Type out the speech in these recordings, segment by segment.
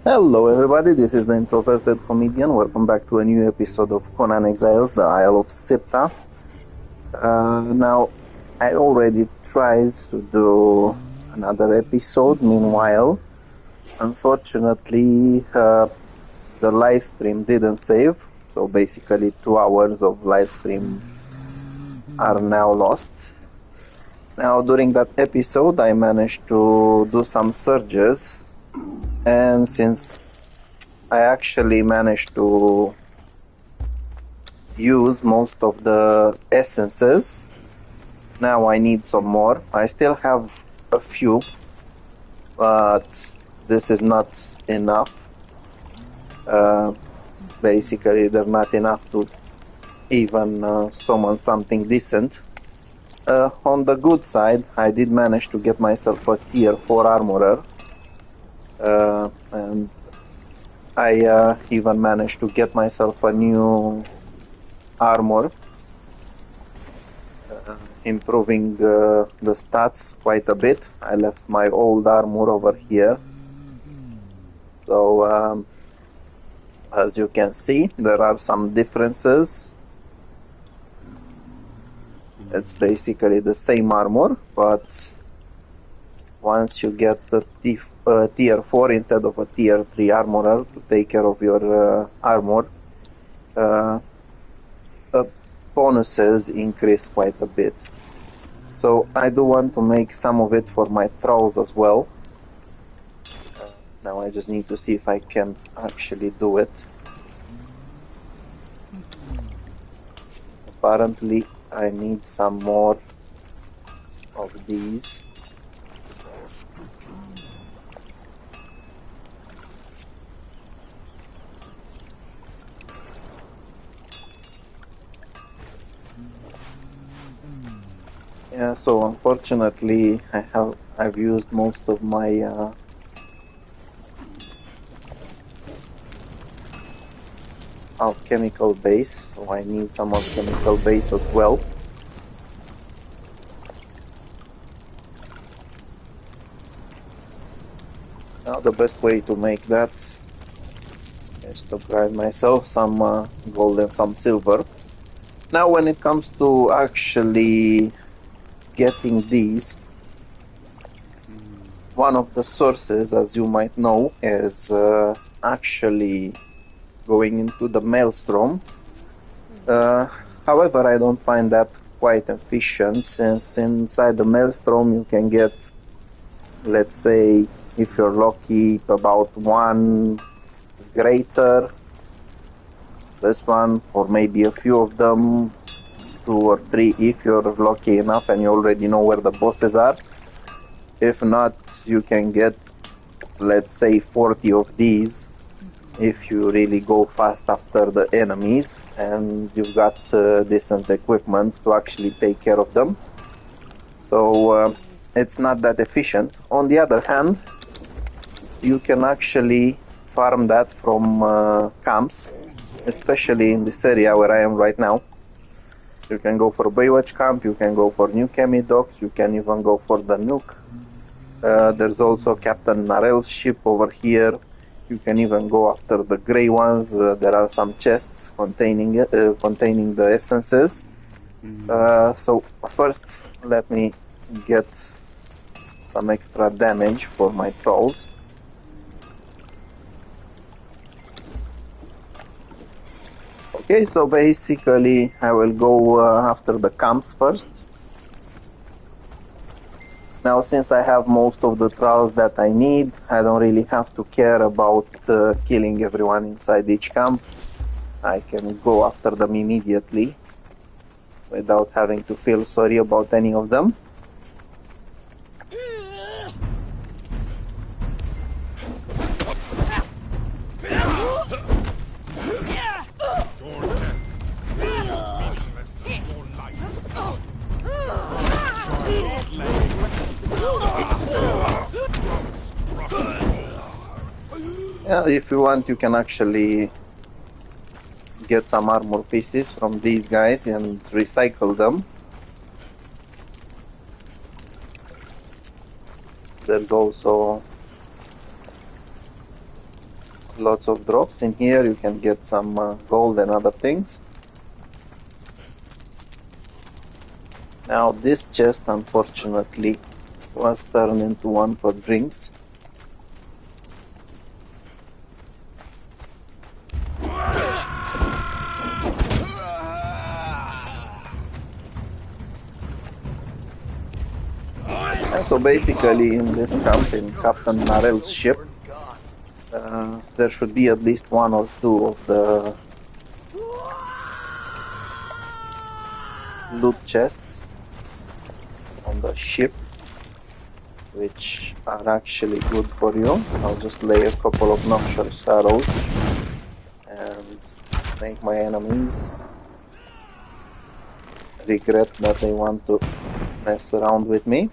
Hello everybody, this is the Introverted Comedian. Welcome back to a new episode of Conan Exiles, the Isle of Siptah. Now, I already tried to do another episode, meanwhile. Unfortunately, the live stream didn't save, so basically 2 hours of live stream are now lost. Now, during that episode, I managed to do some surges. And since I actually managed to use most of the essences, now I need some more. I still have a few, but this is not enough. Basically, they're not enough to even summon something decent. On the good side, I did manage to get myself a tier 4 armorer. And I even managed to get myself a new armor, improving the stats quite a bit. I left my old armor over here, so as you can see, there are some differences. It's basically the same armor, but once you get the tier 4 instead of a tier 3 armorer to take care of your armor, the bonuses increase quite a bit. So I do want to make some of it for my trolls as well. Now I just need to see if I can actually do it. Apparently I need some more of these. Yeah, so unfortunately I've used most of my alchemical base, so I need some alchemical base as well. Now the best way to make that is to grind myself some gold and some silver. Now when it comes to actually getting these, one of the sources, as you might know, is actually going into the maelstrom. However, I don't find that quite efficient, since inside the maelstrom you can get, let's say, if you're lucky, about 1 greater, this one, or maybe a few of them, 2 or 3 if you're lucky enough and you already know where the bosses are. If not, you can get, let's say, 40 of these if you really go fast after the enemies and you've got decent equipment to actually take care of them. So it's not that efficient. On the other hand, you can actually farm that from camps, especially in this area where I am right now. You can go for Baywatch Camp, you can go for New Chemi Docks, you can even go for the nuke. There's also Captain Narel's ship over here. You can even go after the grey ones. There are some chests containing the essences. So first, let me get some extra damage for my trolls. Okay, so basically I will go after the camps first. Now, since I have most of the trolls that I need, I don't really have to care about killing everyone inside each camp. I can go after them immediately without having to feel sorry about any of them. Yeah, if you want, you can actually get some armor pieces from these guys and recycle them. There's also lots of drops in here. You can get some gold and other things. Now this chest unfortunately was turned into one for drinks. And so basically in this camp, in Captain Narel's ship, there should be at least one or two of the loot chests on the ship, which are actually good for you. I'll just lay a couple of noxious arrows and make my enemies regret that they want to mess around with me.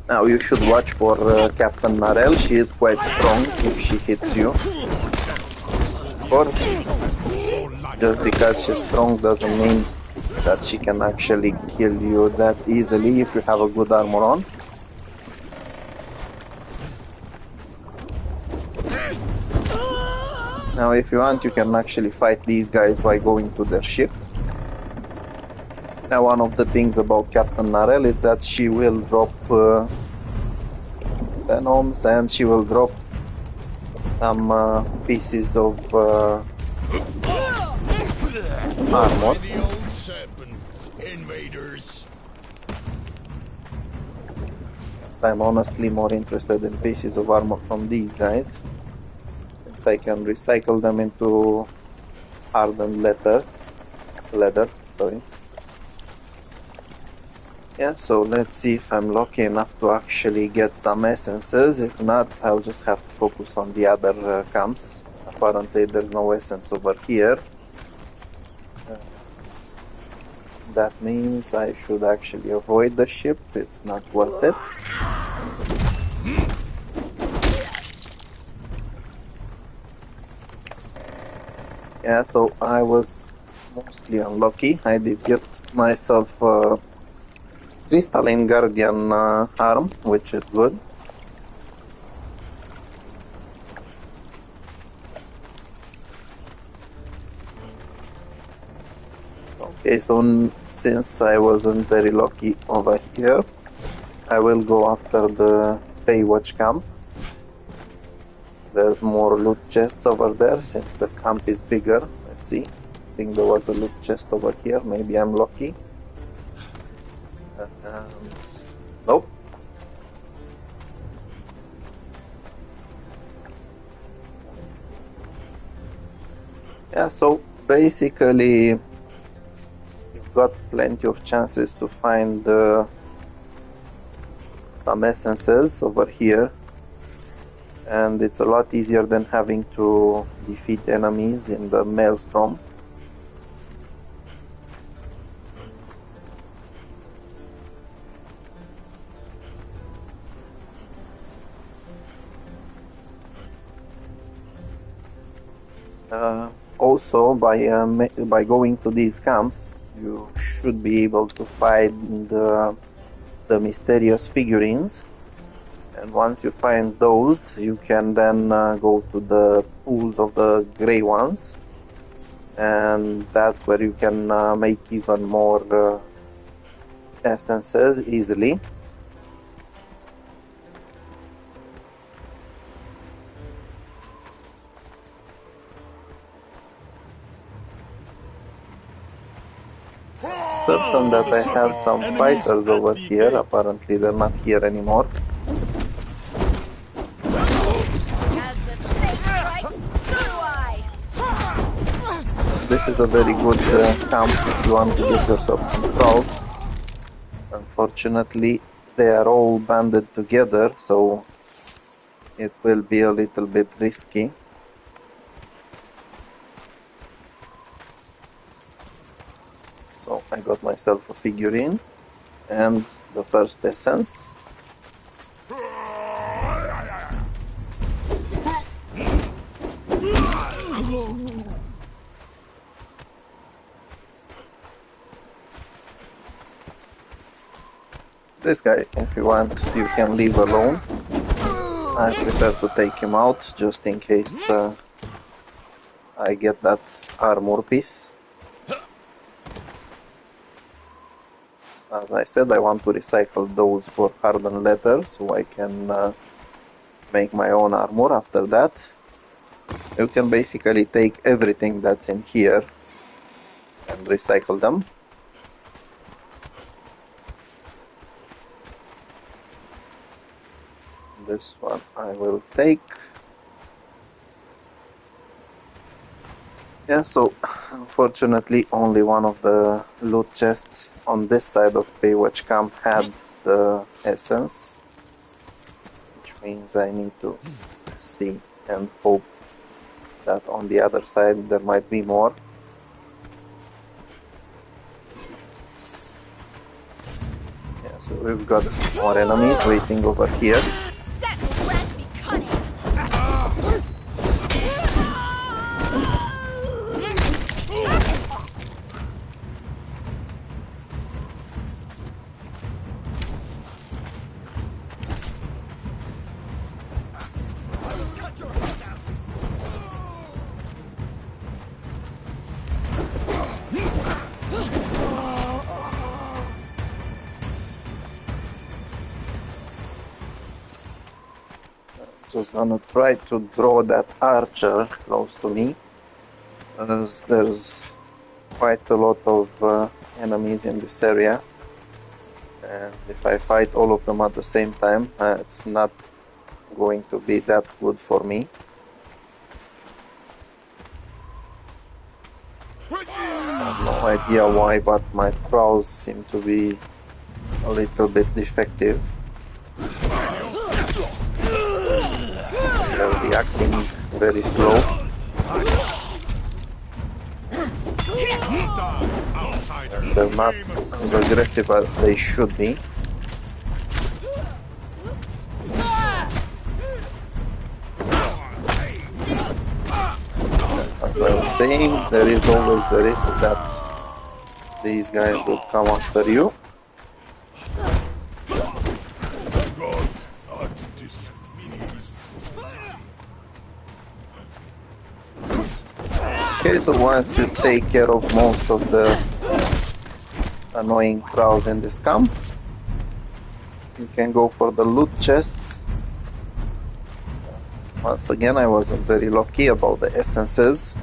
Now you should watch for Captain Narel. She is quite strong if she hits you. Of course, just because she's strong doesn't mean that she can actually kill you that easily if you have a good armor on. Now if you want, you can actually fight these guys by going to their ship. Now one of the things about Captain Narel is that she will drop venoms, and she will drop some pieces of armor. I'm honestly more interested in pieces of armor from these guys, since I can recycle them into hardened leather. Sorry. Yeah, so let's see if I'm lucky enough to actually get some essences. If not, I'll just have to focus on the other camps. Apparently there's no essence over here. That means I should actually avoid the ship. It's not worth it. Yeah, so I was mostly unlucky. I did get myself crystalline guardian arm, which is good. Okay, so since I wasn't very lucky over here, I will go after the Baywatch camp. There's more loot chests over there since the camp is bigger. Let's see. I think there was a loot chest over here. Maybe I'm lucky. Nope. Yeah, so basically you've got plenty of chances to find some essences over here, and it's a lot easier than having to defeat enemies in the maelstrom. Also, by going to these camps, you should be able to find the mysterious figurines, and once you find those, you can then go to the pools of the grey ones, and that's where you can make even more essences easily. Certain that I had some fighters over here. Apparently they're not here anymore. This is a very good camp if you want to get yourself some trolls. Unfortunately, they are all banded together, so it will be a little bit risky. So I got myself a figurine and the first essence. This guy, if you want, you can leave alone. I prefer to take him out just in case I get that armor piece. As I said, I want to recycle those for hardened leather so I can make my own armor after that. You can basically take everything that's in here and recycle them. This one I will take. Yeah, so unfortunately only one of the loot chests on this side of Baywatch Camp had the essence, which means I need to see and hope that on the other side there might be more. Yeah, so we've got more enemies waiting over here. Just gonna try to draw that archer close to me, as there's quite a lot of enemies in this area, and if I fight all of them at the same time, it's not going to be that good for me. I have no idea why, but my trolls seem to be a little bit defective. They're reacting very slow. And they're not as aggressive as they should be. As I was saying, there is always the risk that these guys will come after you. Okay, so once you take care of most of the annoying crowds in this camp, you can go for the loot chests. Once again, I wasn't very lucky about the essences.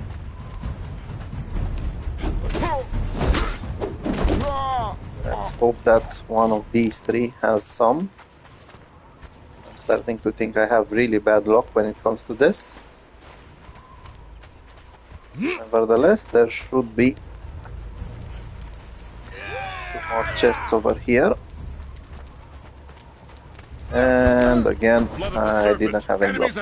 Let's hope that one of these three has some. I'm starting to think I have really bad luck when it comes to this. Nevertheless, there should be 2 more chests over here. And again, I didn't have any luck.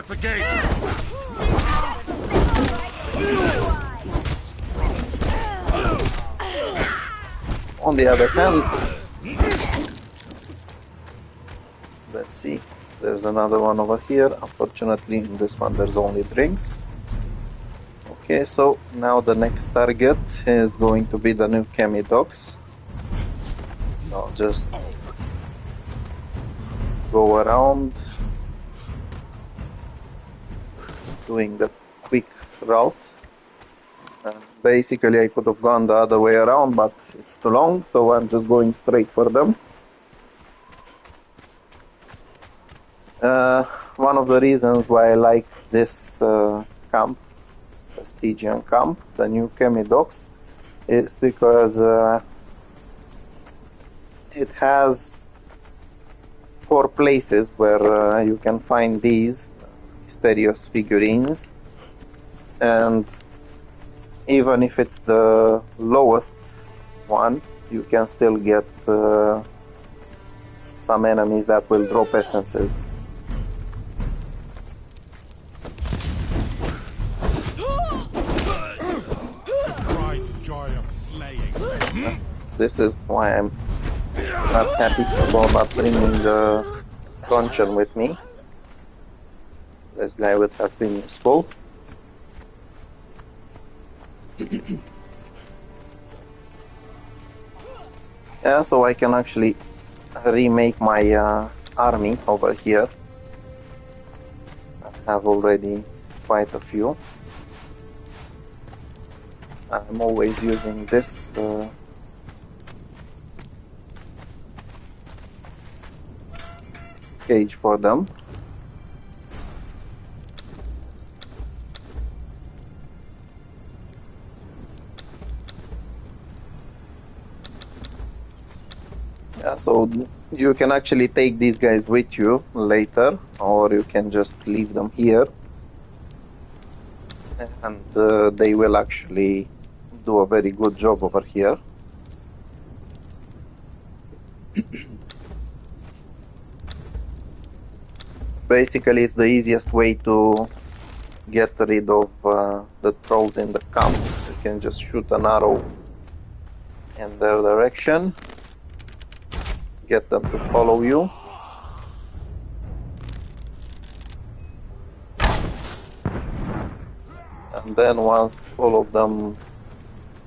On the other hand, let's see, there's another one over here. Unfortunately, in this one there's only drinks. Okay, so now the next target is going to be the new Chemi docks. I'll just go around doing the quick route. Basically I could have gone the other way around, but it's too long, so I'm just going straight for them. One of the reasons why I like this camp, the Stygian camp, the new Chemi docks, is because it has 4 places where you can find these mysterious figurines, and even if it's the lowest one, you can still get some enemies that will drop essences. This is why I'm not happy about not bringing the truncheon with me. This guy would have been useful. Yeah, so I can actually remake my army over here. I have already quite a few. I'm always using this cage for them. Yeah, so you can actually take these guys with you later, or you can just leave them here, and they will actually do a very good job over here. Basically, it's the easiest way to get rid of the trolls in the camp. You can just shoot an arrow in their direction, get them to follow you, and then once all of them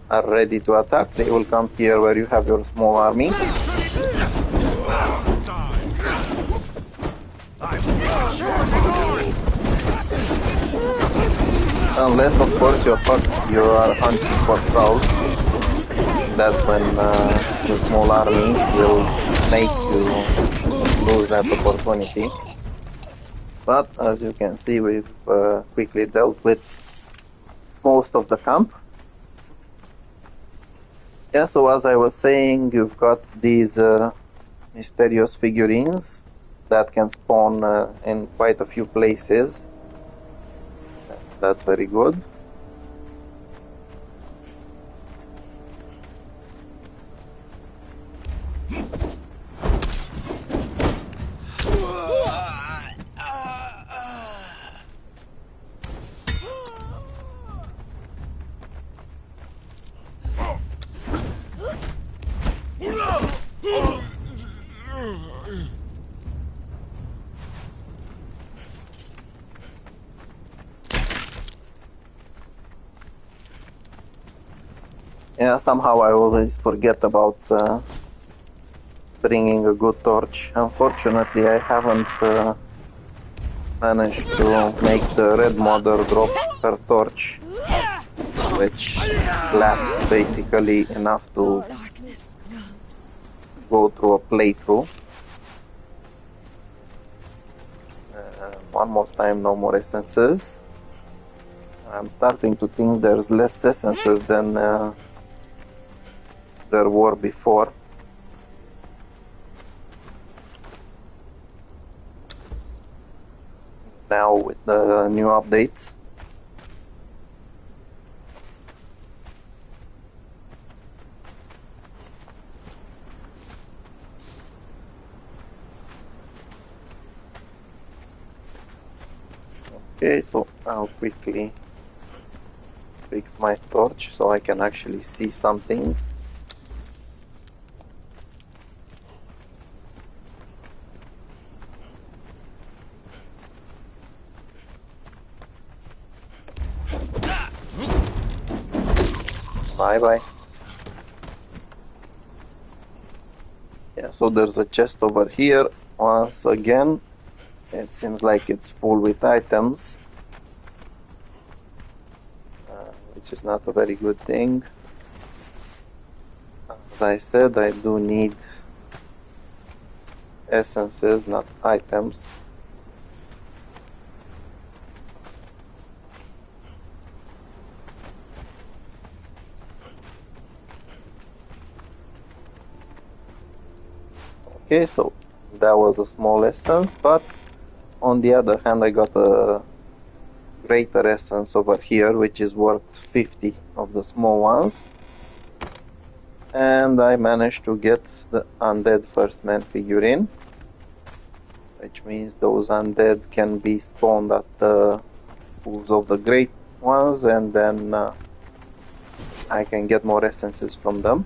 are ready to attack, they will come here where you have your small army. Unless, of course, you are hunting for trolls. That's when the small army will make you lose that opportunity. But as you can see, we've quickly dealt with most of the camp. Yeah, so as I was saying, you've got these mysterious figurines that can spawn in quite a few places. That's very good. Yeah, somehow I always forget about bringing a good torch. Unfortunately, I haven't managed to make the red mother drop her torch, which lasts basically enough to go through a playthrough. One more time, no more essences. I'm starting to think there's less essences than there were before. Now with the new updates. Okay, so I'll quickly fix my torch so I can actually see something. Bye-bye. Yeah, so there's a chest over here. Once again, it seems like it's full with items, which is not a very good thing. As I said, I do need essences, not items. Okay, so that was a small essence, but on the other hand, I got a greater essence over here, which is worth 50 of the small ones. And I managed to get the undead first man figurine, which means those undead can be spawned at the pools of the great ones, and then I can get more essences from them.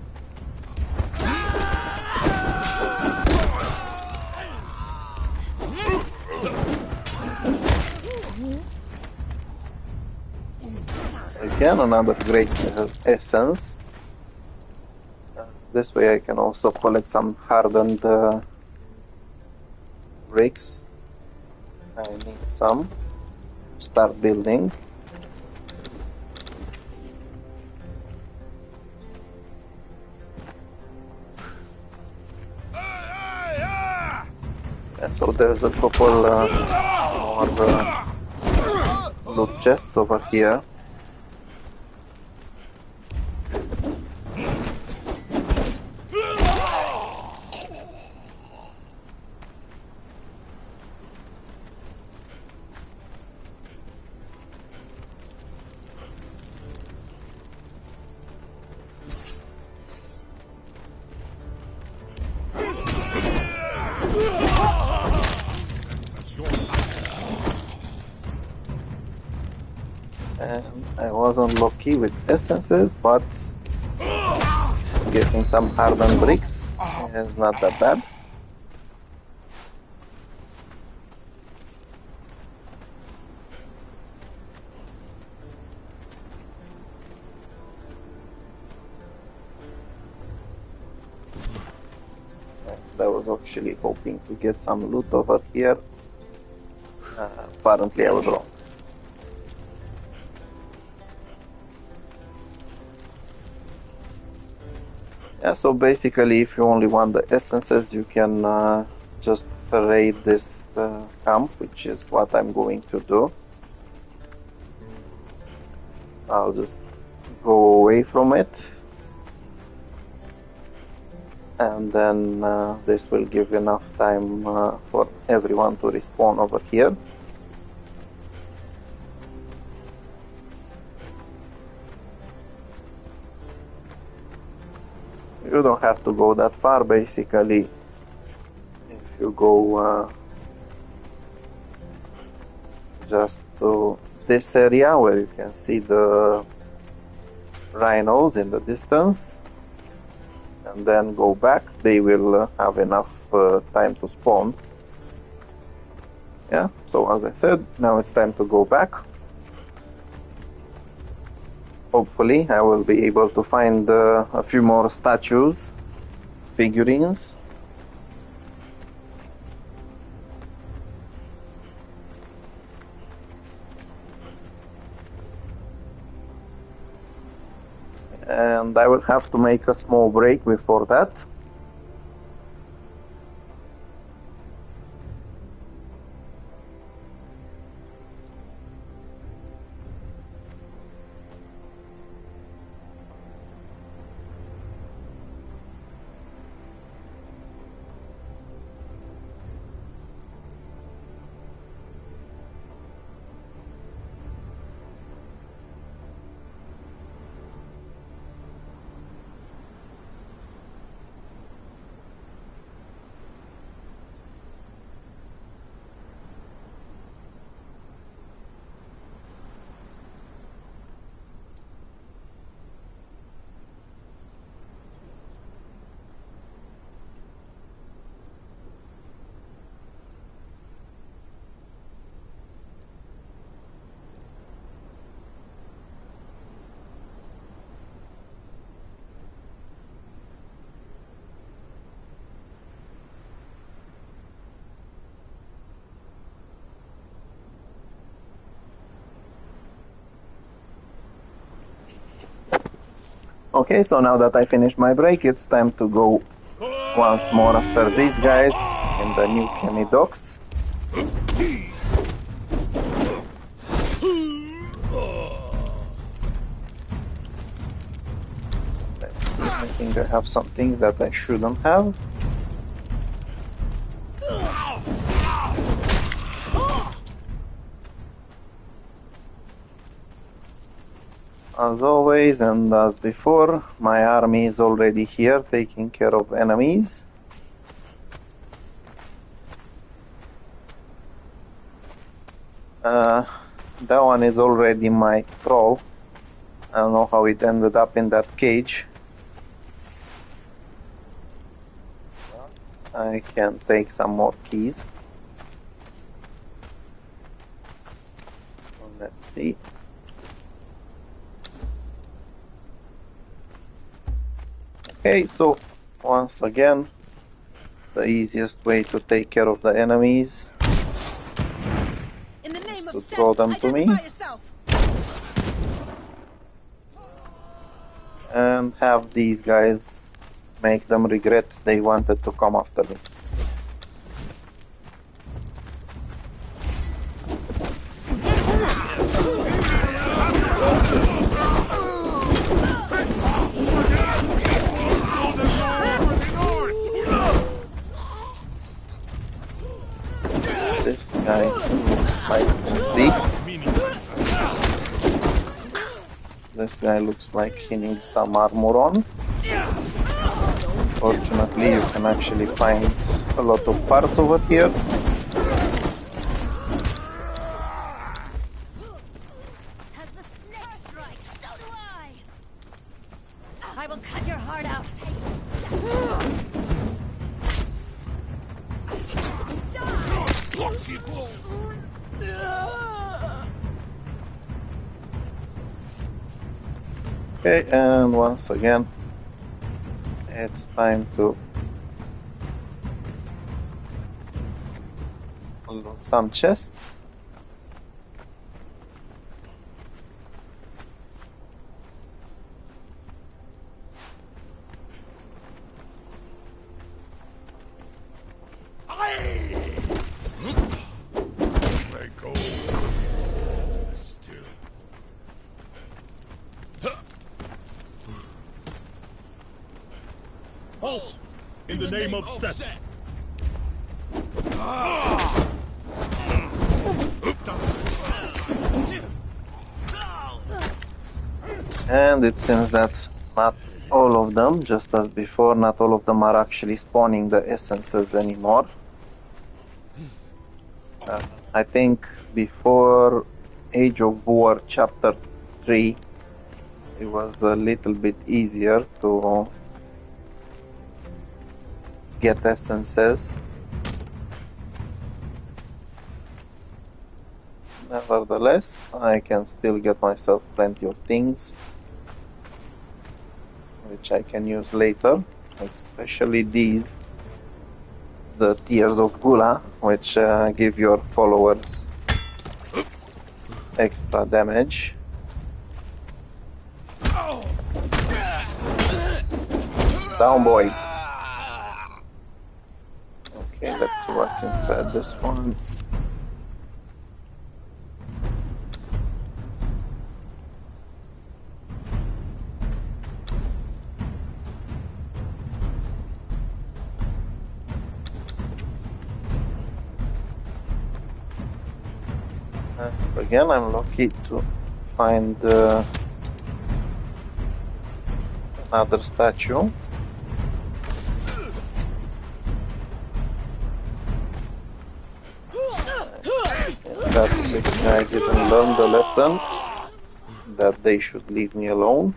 Again, another great essence. This way I can also collect some hardened bricks. I need some. Start building. And so there's a couple more loot chests over here. And I wasn't lucky with essences, but getting some hardened bricks is not that bad. And I was actually hoping to get some loot over here. Apparently I was wrong. Yeah, so basically if you only want the essences, you can just raid this camp, which is what I'm going to do. I'll just go away from it. And then this will give enough time for everyone to respawn over here. You don't have to go that far, basically. If you go just to this area where you can see the rhinos in the distance, and then go back, they will have enough time to spawn. Yeah, so as I said, now it's time to go back. Hopefully I will be able to find a few more statues, figurines. And I will have to make a small break before that. Okay, so now that I finished my break, it's time to go once more after these guys in the new Kenny docks. Let's see, I think I have some things that I shouldn't have. As always and as before, my army is already here taking care of enemies. That one is already my troll. I don't know how it ended up in that cage. I can take some more keys. Let's see. Okay, so once again, The easiest way to take care of the enemies In the name is of to throw Seth, them to me identify yourself. and have these guys make them regret they wanted to come after me. This guy looks like This guy looks like he needs some armor on. Fortunately, you can actually find a lot of parts over here. As the snake strikes, so do I will cut your heart out. Okay, and once again, it's time to load some chests. Halt! In the name of Seth. And it seems that not all of them, just as before, not all of them are actually spawning the essences anymore. I think before Age of War Chapter 3, it was a little bit easier to get essences. Nevertheless, I can still get myself plenty of things which I can use later, especially these, the Tears of Gula, which give your followers extra damage. Down, boy. Okay, let's see what's inside this one. Again, I'm lucky to find another statue. That these guys didn't learn the lesson that they should leave me alone.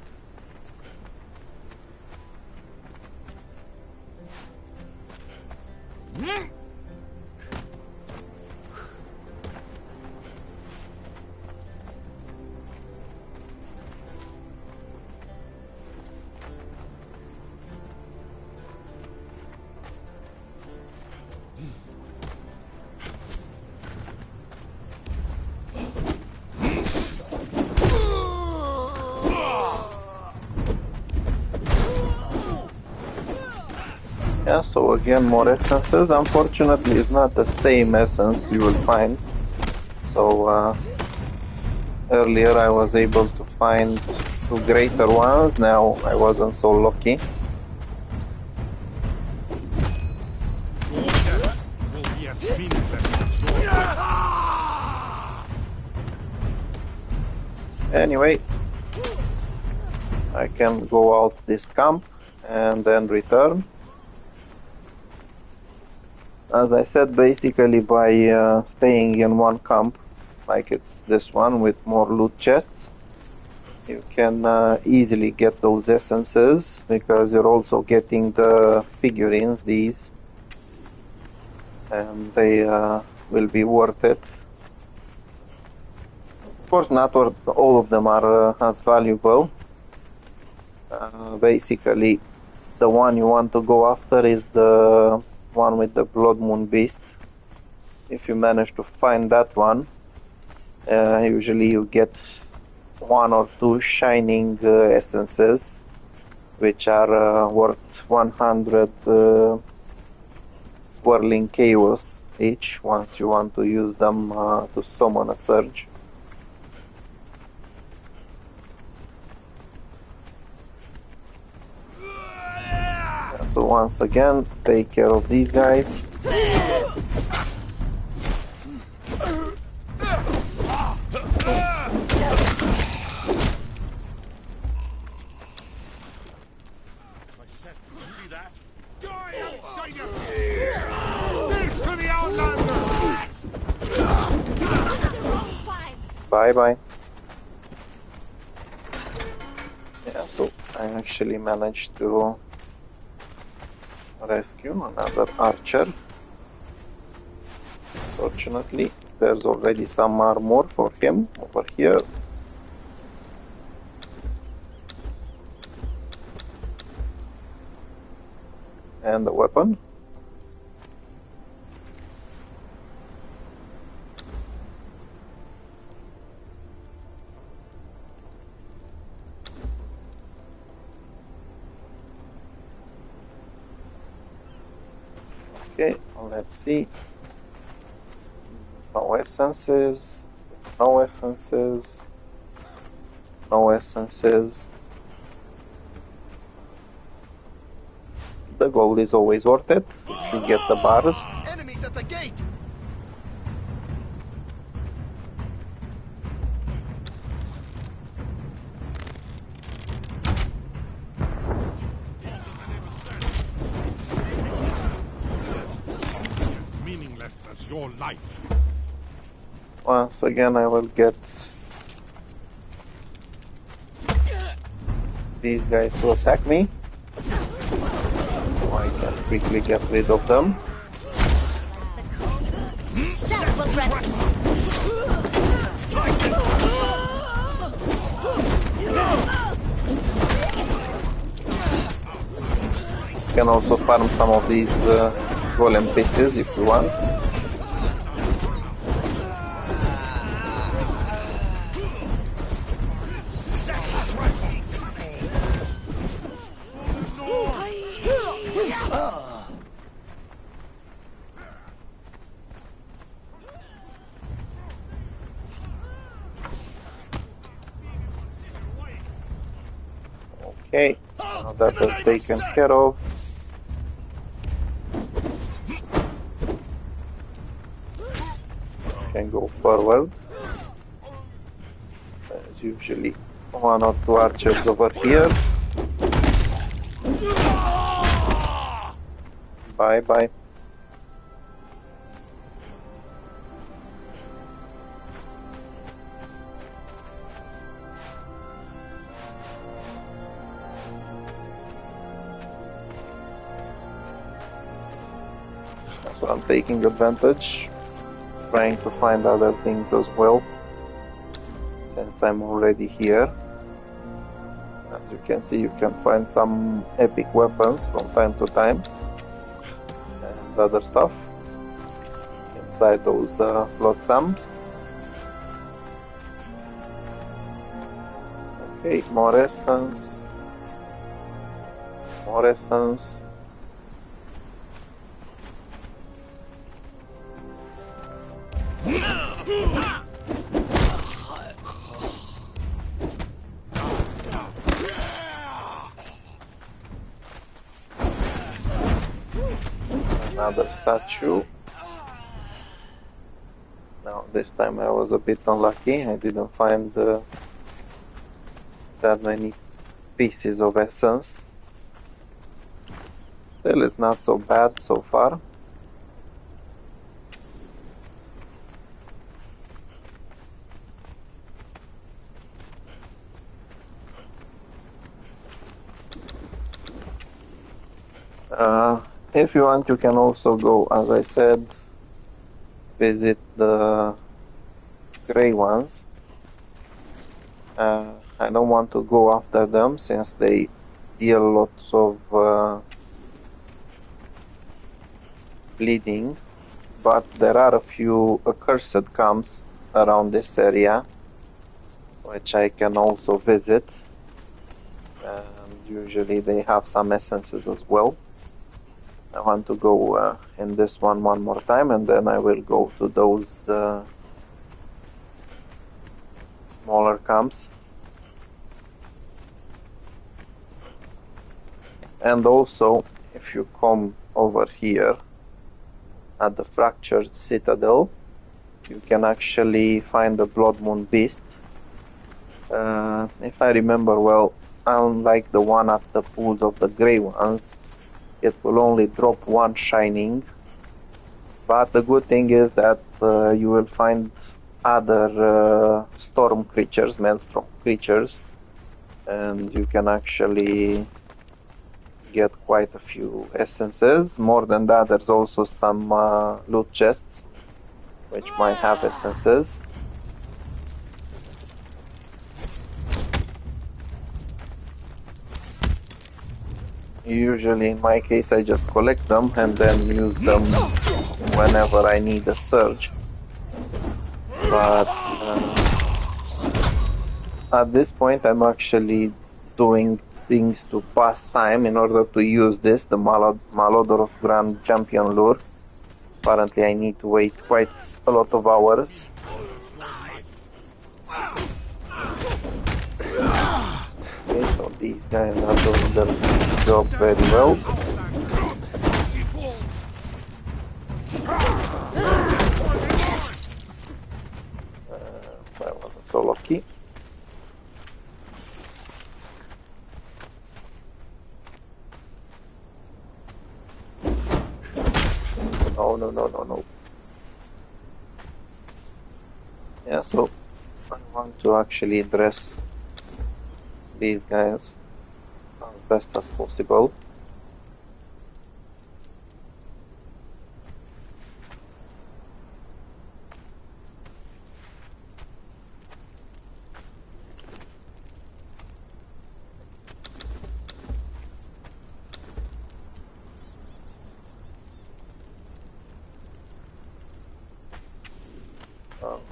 Yeah, so again, more essences. Unfortunately, it's not the same essence you will find. So earlier I was able to find two greater ones. Now I wasn't so lucky. Anyway, I can go out this camp and then return. As I said, basically by staying in one camp, like it's this one with more loot chests, you can easily get those essences, because you're also getting the figurines, these, and they will be worth it. Of course, not all of them are as valuable. Basically, the one you want to go after is the one with the Blood Moon Beast. If you manage to find that one, usually you get 1 or 2 shining essences, which are worth 100 swirling chaos each once you want to use them to summon a surge. So once again, take care of these guys. Bye-bye. Yeah, so I actually managed to rescue another archer. Fortunately, there's already some armor for him over here. And a weapon. Okay, let's see. No essences, no essences, no essences. The gold is always worth it if you get the bars. Enemies at the gate. As meaningless as your life. Once again, I will get these guys to attack me. I can quickly get rid of them. You can also farm some of these golem pieces if you want. Okay, now that is taken care of. Can go forward. There's usually 1 or 2 archers over here. Bye bye. So I'm taking advantage, trying to find other things as well, since I'm already here. As you can see, you can find some epic weapons from time to time, and other stuff inside those flotsams. Okay, more essence. More essence. Another statue. Now this time I was a bit unlucky. I didn't find that many pieces of essence. Still, it's not so bad so far. If you want, you can also go, as I said, visit the grey ones. I don't want to go after them since they deal lots of bleeding, but there are a few accursed camps around this area, which I can also visit, and usually they have some essences as well. I want to go in this one more time, and then I will go to those smaller camps. And also, if you come over here at the fractured Citadel, you can actually find the Blood Moon Beast. If I remember well, unlike the one at the pools of the Grey Ones, it will only drop one shining, but the good thing is that you will find other storm creatures, maelstrom creatures, and you can actually get quite a few essences. More than that, there's also some loot chests which might have essences. Usually in my case I just collect them and then use them whenever I need a surge, but at this point I'm actually doing things to pass time in order to use this, the Malodorous Grand Champion Lure. Apparently I need to wait quite a lot of hours. Okay, so these guys are doing their job very well. I wasn't so lucky. Oh, no. Yeah, so I want to actually address these guys as best as possible.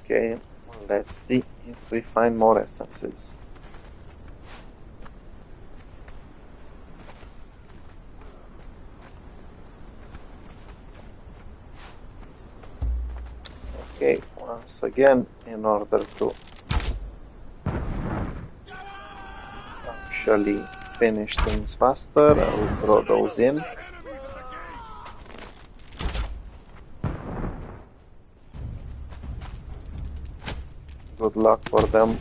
Okay, let's see if we find more essences. Okay, once again, in order to actually finish things faster, I will throw those in. Good luck for them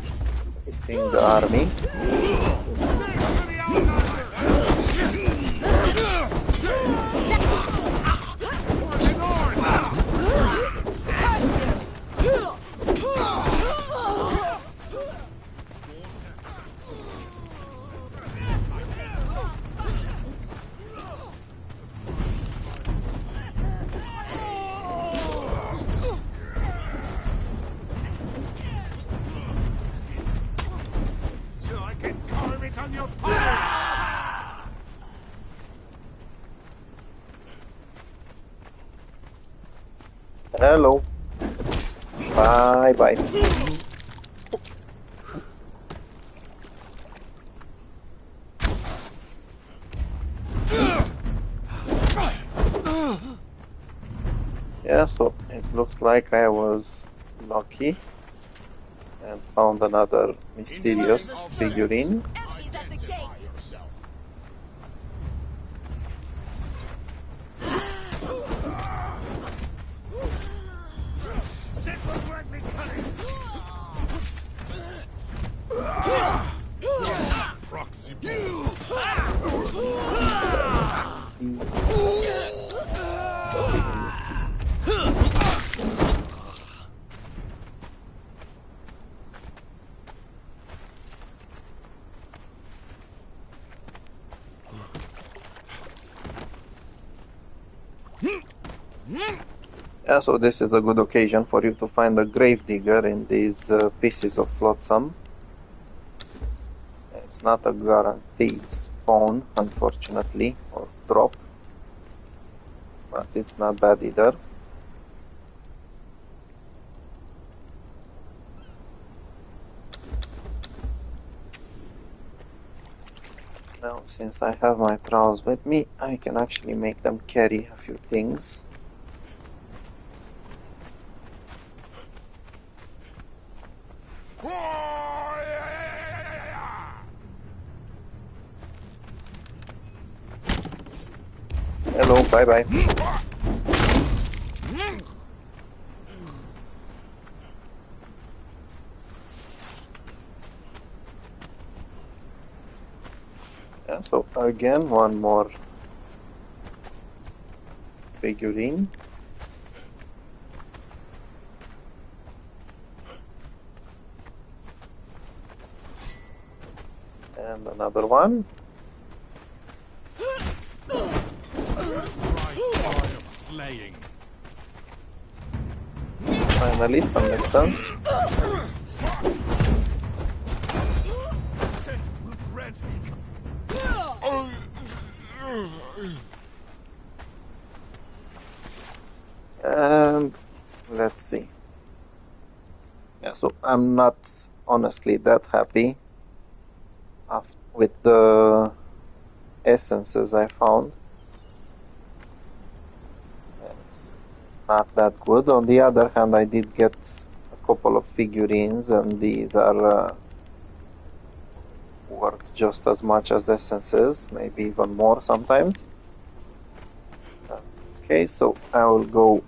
facing the army. Hello. Bye. Yeah, so it looks like I was lucky and found another mysterious figurine. Enemies at the gate. Proxy Yeah, so this is a good occasion for you to find a gravedigger in these pieces of flotsam. It's not a guaranteed spawn, unfortunately, or drop. but it's not bad either. Now, since I have my trowels with me, I can actually make them carry a few things. Hello, bye-bye. Yeah, so again, one more figurine. And another one. Slaying. Finally, some lessons. And let's see. Yeah, so I'm not honestly that happy with the essences I found. It's not that good. On the other hand, I did get a couple of figurines, and these are worth just as much as essences, maybe even more sometimes. Okay, so I will go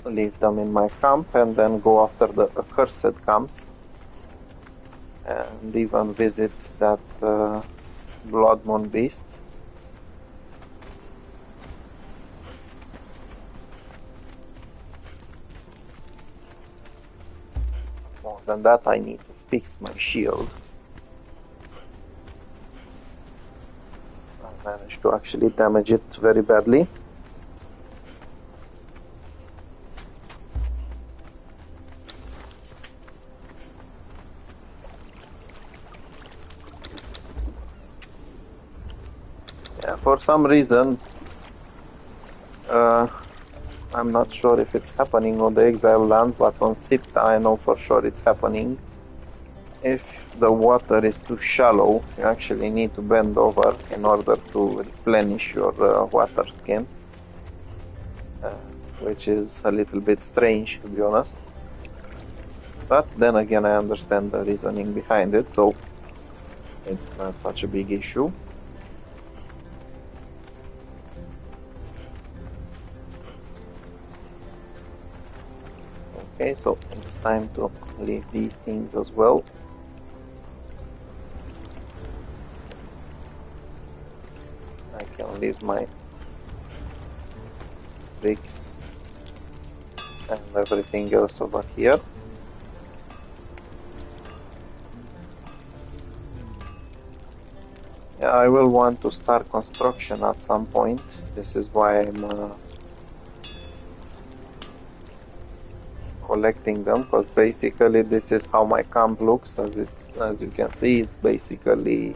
leave them in my camp and then go after the accursed camps and even visit that Blood Moon beast. More than that, I need to fix my shield. I managed to actually damage it very badly. Yeah, for some reason, I'm not sure if it's happening on the Exile land, but on Siptah I know for sure it's happening. If the water is too shallow, you actually need to bend over in order to replenish your water skin, which is a little bit strange, to be honest. But then again, I understand the reasoning behind it, so it's not such a big issue. Okay, so it's time to leave these things as well. I can leave my bricks and everything else over here. Yeah, I will want to start construction at some point. This is why I'm collecting them, because basically this is how my camp looks. As you can see, it's basically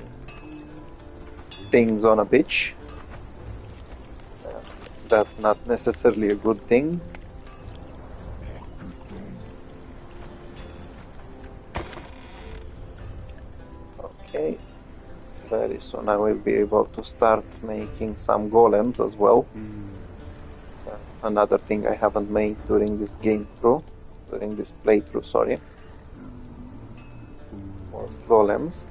things on a beach. That's not necessarily a good thing. Okay, very soon I will be able to start making some golems as well. Another thing I haven't made during this playthrough, sorry, was golems.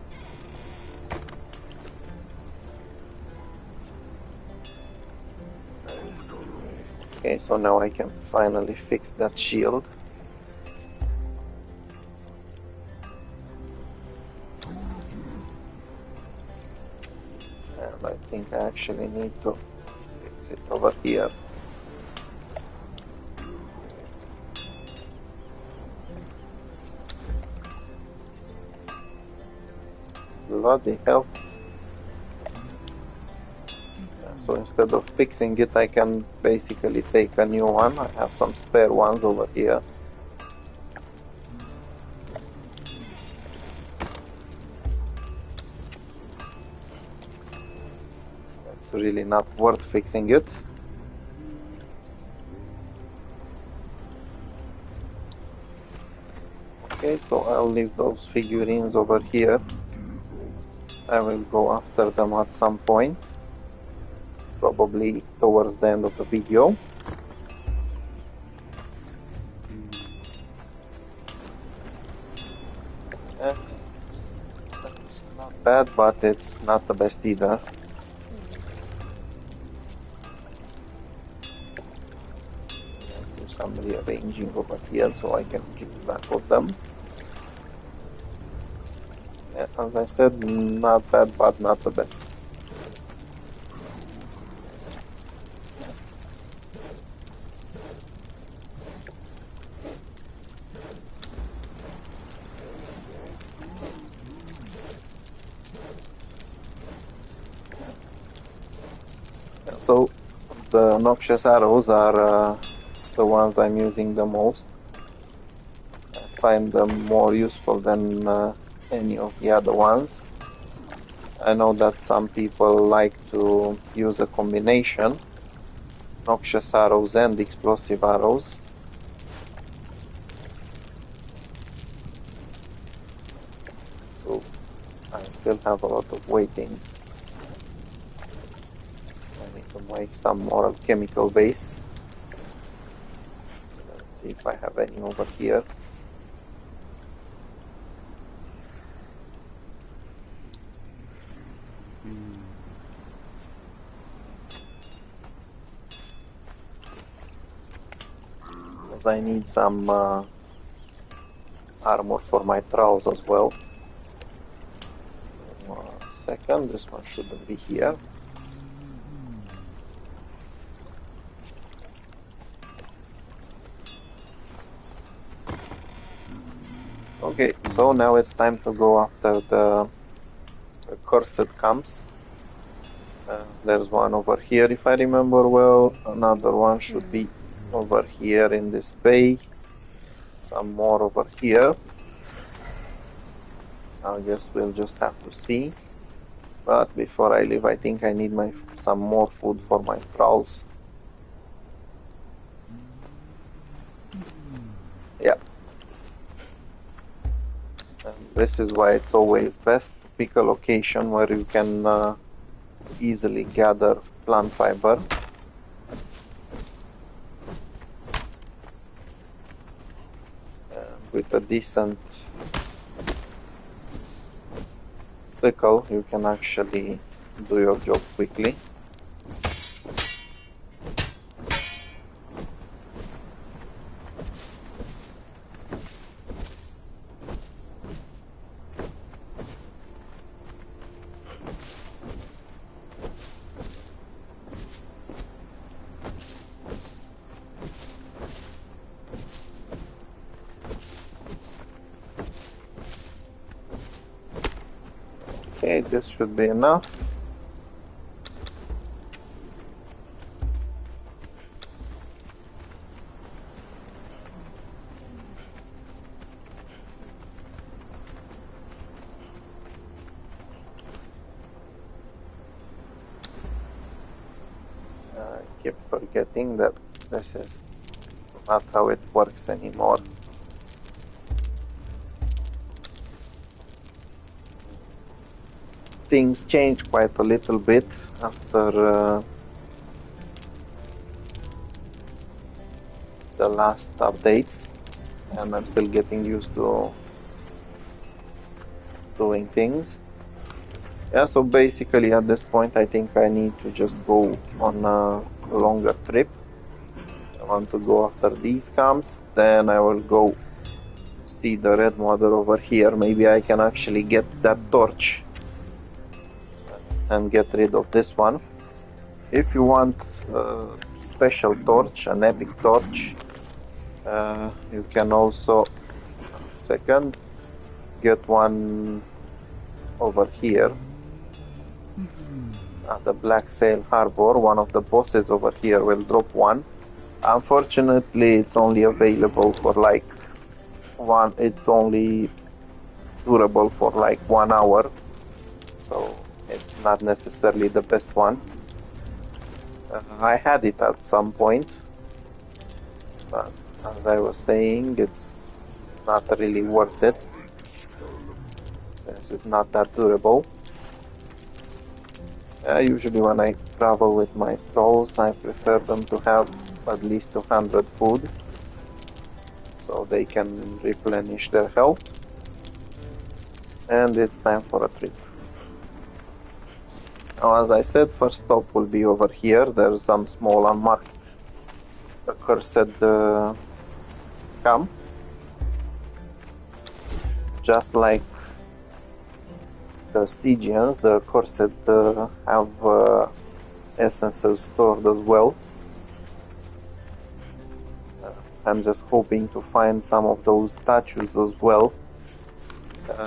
Okay, so now I can finally fix that shield. And I think I actually need to fix it over here. Bloody hell. So instead of fixing it, I can basically take a new one. I have some spare ones over here. It's really not worth fixing it. Okay, so I'll leave those figurines over here. I will go after them at some point, probably towards the end of the video. That's not bad, but it's not the best either. Let's do some rearranging over here so I can keep track of them. Yeah, as I said, not bad, but not the best. So the noxious arrows are the ones I'm using the most. I find them more useful than any of the other ones. I know that some people like to use a combination, noxious arrows and explosive arrows. So I still have a lot of waiting. I need to make some more chemical base. Let's see if I have any over here. Because I need some armor for my trolls as well. 1 second, this one shouldn't be here. Okay, so now it's time to go after the cursed camps. There's one over here if I remember well, another one should be over here in this bay, some more over here. I guess we'll just have to see. But before I leave, I think I need some more food for my thralls. Yeah. And this is why it's always best to pick a location where you can easily gather plant fiber. With a decent sickle, you can actually do your job quickly. Okay, this should be enough. I keep forgetting that this is not how it works anymore. Things changed quite a little bit after the last updates, and I'm still getting used to doing things. Yeah, so basically at this point I think I need to just go on a longer trip. I want to go after these camps, then I will go see the red mother over here. Maybe I can actually get that torch and get rid of this one. If you want a special torch, an epic torch, you can also get one over here at the Black Sail Harbor. One of the bosses over here will drop one. Unfortunately, it's only available for like it's only durable for like 1 hour, so it's not necessarily the best one. I had it at some point, but as I was saying, it's not really worth it, since it's not that durable. Usually when I travel with my trolls, I prefer them to have at least 200 food, so they can replenish their health. And it's time for a trip. Now, as I said, first stop will be over here. There's some small unmarked accursed camp. Just like the Stygians, the accursed have essences stored as well. I'm just hoping to find some of those statues as well.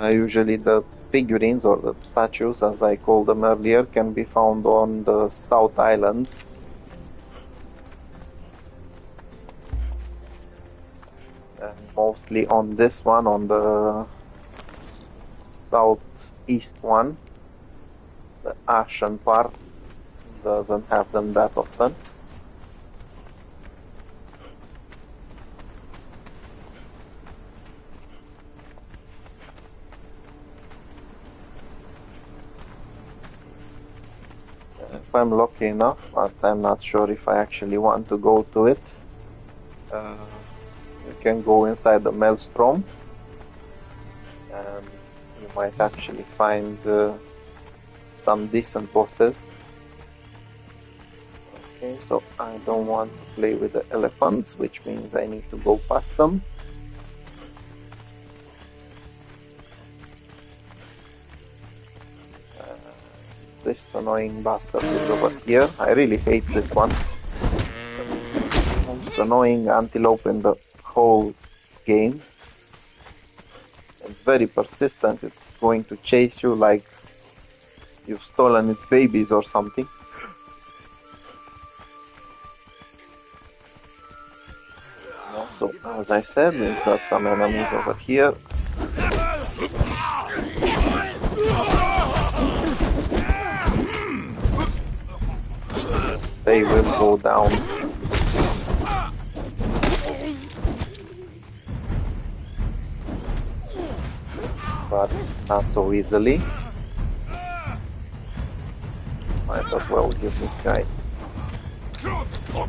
Usually the figurines, or the statues as I called them earlier, can be found on the South Islands. And mostly on this one, on the southeast one. The Ashen part doesn't have them that often. If I'm lucky enough, but I'm not sure if I actually want to go to it. You can go inside the Maelstrom, and you might actually find some decent bosses. Okay, so I don't want to play with the elephants, which means I need to go past them. This annoying bastard is over here. I really hate this one. The most annoying antelope in the whole game. It's very persistent. It's going to chase you like you've stolen its babies or something. So, as I said, we've got some enemies over here. They will go down. But not so easily. Might as well give this guy,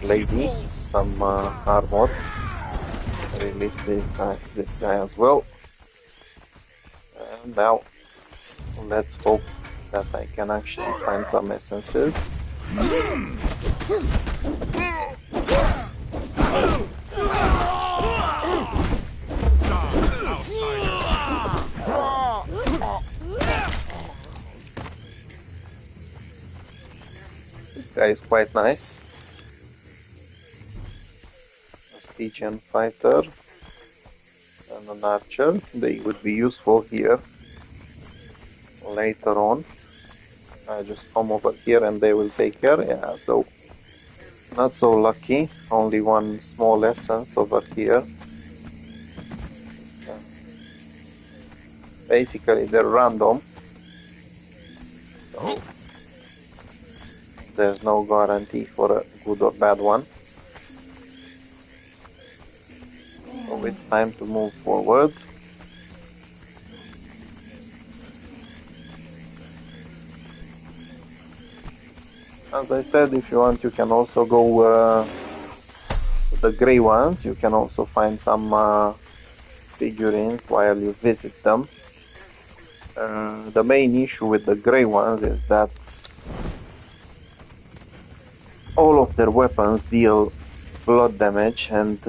lady, some armor. Release this guy as well. And now let's hope that I can actually find some essences. This guy is quite nice. A Stygian fighter and an archer. They would be useful here later on. I just come over here and they will take care. Yeah, so not so lucky. Only one small essence over here. Basically they're random. So there's no guarantee for a good or bad one. So it's time to move forward. As I said, if you want, you can also go to the grey ones. You can also find some figurines while you visit them. The main issue with the grey ones is that all of their weapons deal blood damage, and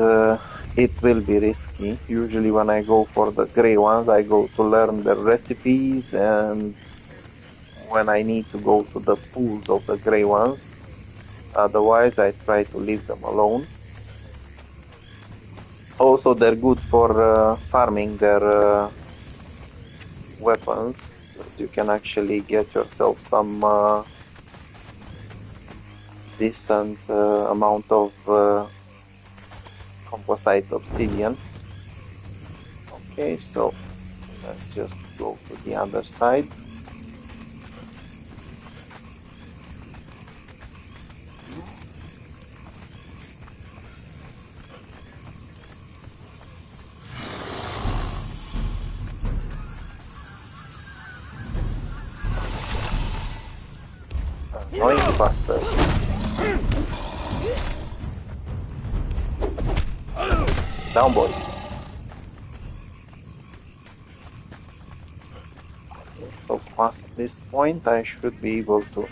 it will be risky. Usually when I go for the grey ones, I go to learn their recipes, and when I need to go to the pools of the grey ones. Otherwise I try to leave them alone. Also they're good for farming their weapons. You can actually get yourself some decent amount of composite obsidian. Okay, so let's just go to the other side. Annoying bastard. Down, boy. So past this point, I should be able to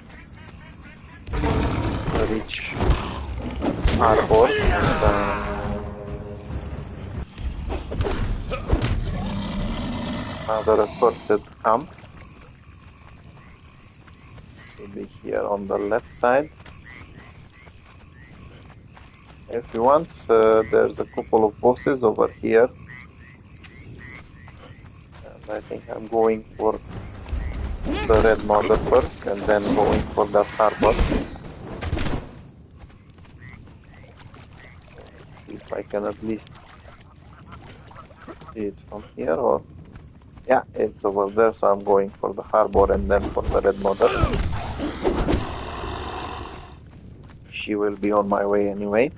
reach harbor and another accursed camp. Should be here on the left side. If you want, there's a couple of bosses over here. And I think I'm going for the red mother first and then going for that harbor. Let's see if I can at least see it from here, or yeah, it's over there, so I'm going for the harbor and then for the red mother. She will be on my way anyway.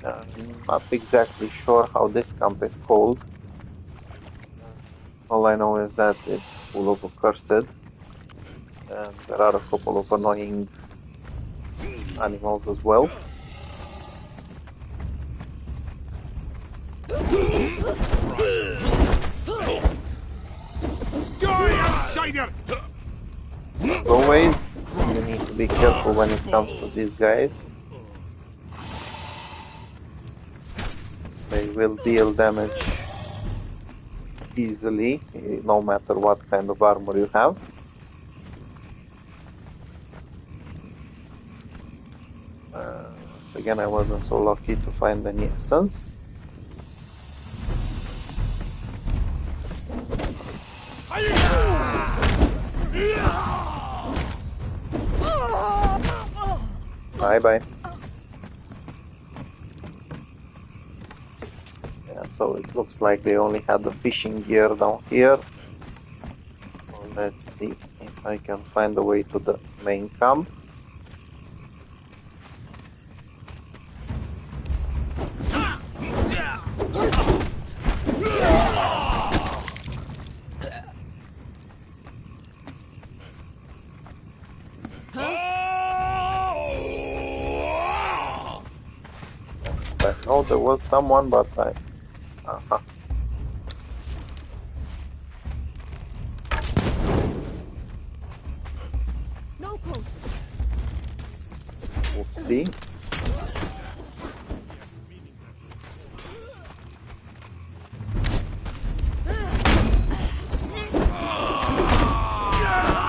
I'm not exactly sure how this camp is called. All I know is that it's full of accursed, and there are a couple of annoying animals as well. As always, you need to be careful when it comes to these guys. They will deal damage easily, no matter what kind of armor you have. Once again, I wasn't so lucky to find any essence. Bye bye. Yeah, so it looks like they only had the fishing gear down here. So let's see if I can find a way to the main camp. I know there was someone, but I... No closer. Oopsie.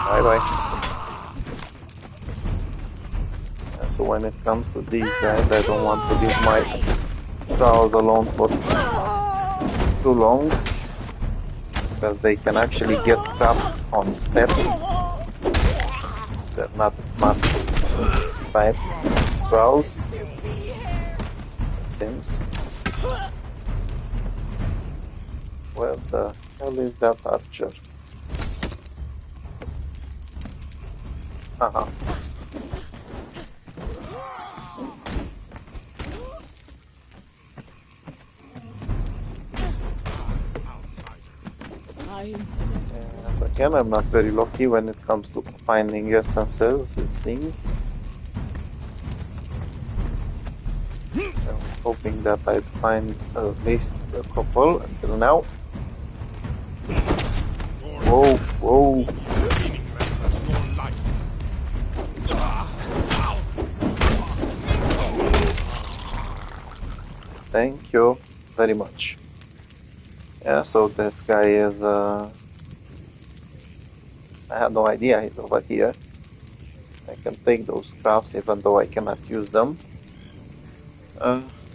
Bye-bye. So when it comes to these guys, I don't want to leave my cows alone for too long, because they can actually get trapped on steps. They're not smart type cows, it seems. Where the hell is that archer? Haha. And again, I'm not very lucky when it comes to finding essences, it seems. I was hoping that I'd find at least a couple until now. Whoa, whoa. Thank you very much. Yeah, so this guy is, I had no idea he's over here. I can take those scraps even though I cannot use them.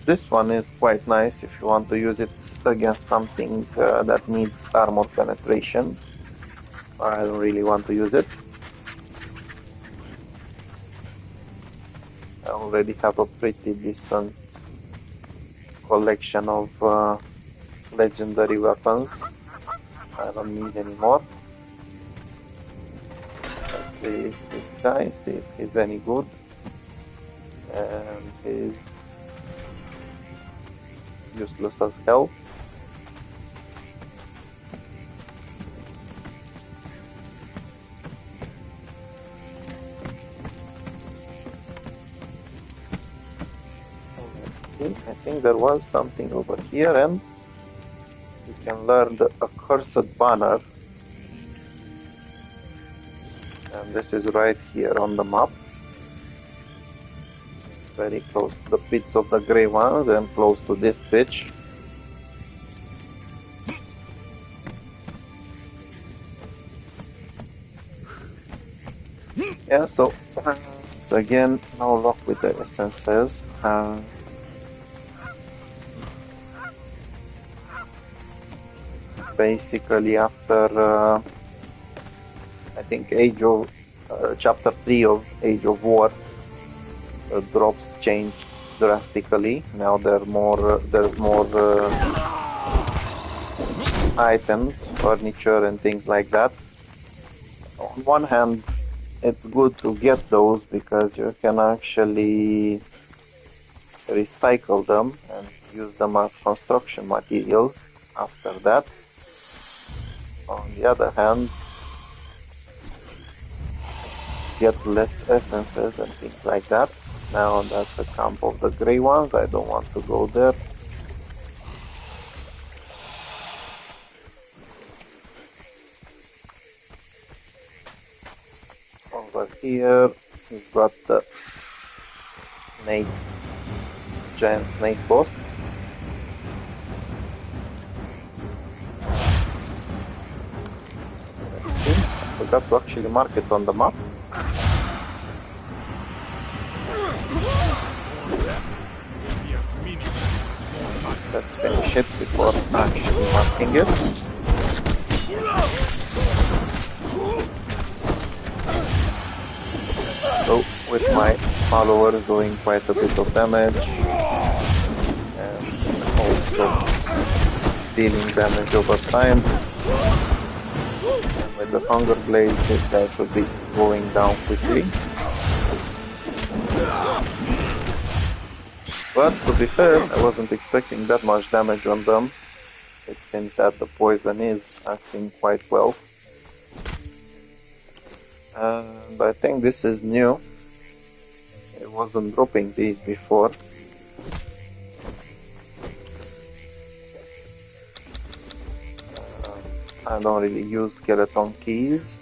This one is quite nice if you want to use it against something that needs armor penetration. I don't really want to use it. I already have a pretty decent collection of legendary weapons. I don't need any more. Let's see this guy, see if he's any good. And he's useless as hell. see, I think there was something over here, and you can learn the accursed banner. And this is right here on the map. Very close to the pits of the grey ones and close to this pitch. Yeah, so once again, no luck with the essences. Basically, after I think chapter 3 of Age of War, the drops changed drastically. Now there's more items, furniture, and things like that. On one hand, it's good to get those because you can actually recycle them and use them as construction materials after that. On the other hand, get less essences and things like that. Now that's the camp of the grey ones. I don't want to go there. Over here, we've got the giant snake boss. I forgot to actually mark it on the map. Let's finish it before actually marking it. So, with my followers doing quite a bit of damage and also dealing damage over time, and with the Hunger Blaze this guy should be going down quickly. But to be fair, I wasn't expecting that much damage on them. It seems that the poison is acting quite well. And I think this is new. It wasn't dropping these before. I don't really use skeleton keys.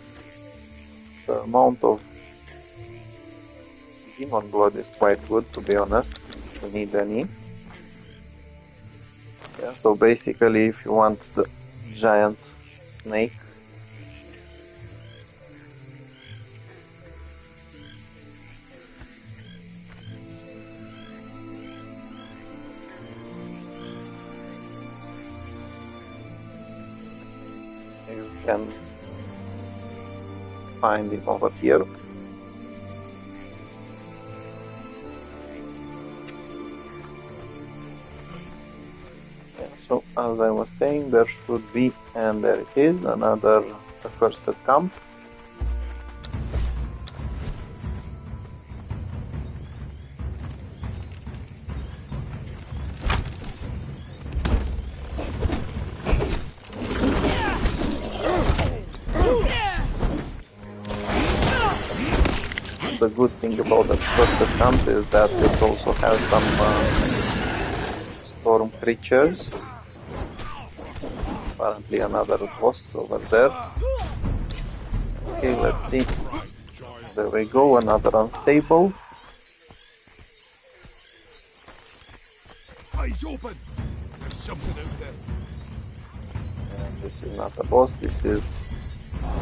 The amount of demon blood is quite good, to be honest. If you need any. Yeah, so basically if you want the giant snake, you can find him over here. So, as I was saying, there should be, and there it is, another accursed camp. The good thing about the accursed camps is that it also has some storm creatures. Apparently another boss over there. Okay, let's see. There we go, another unstable. Eyes open! There's something out there. And this is not a boss, this is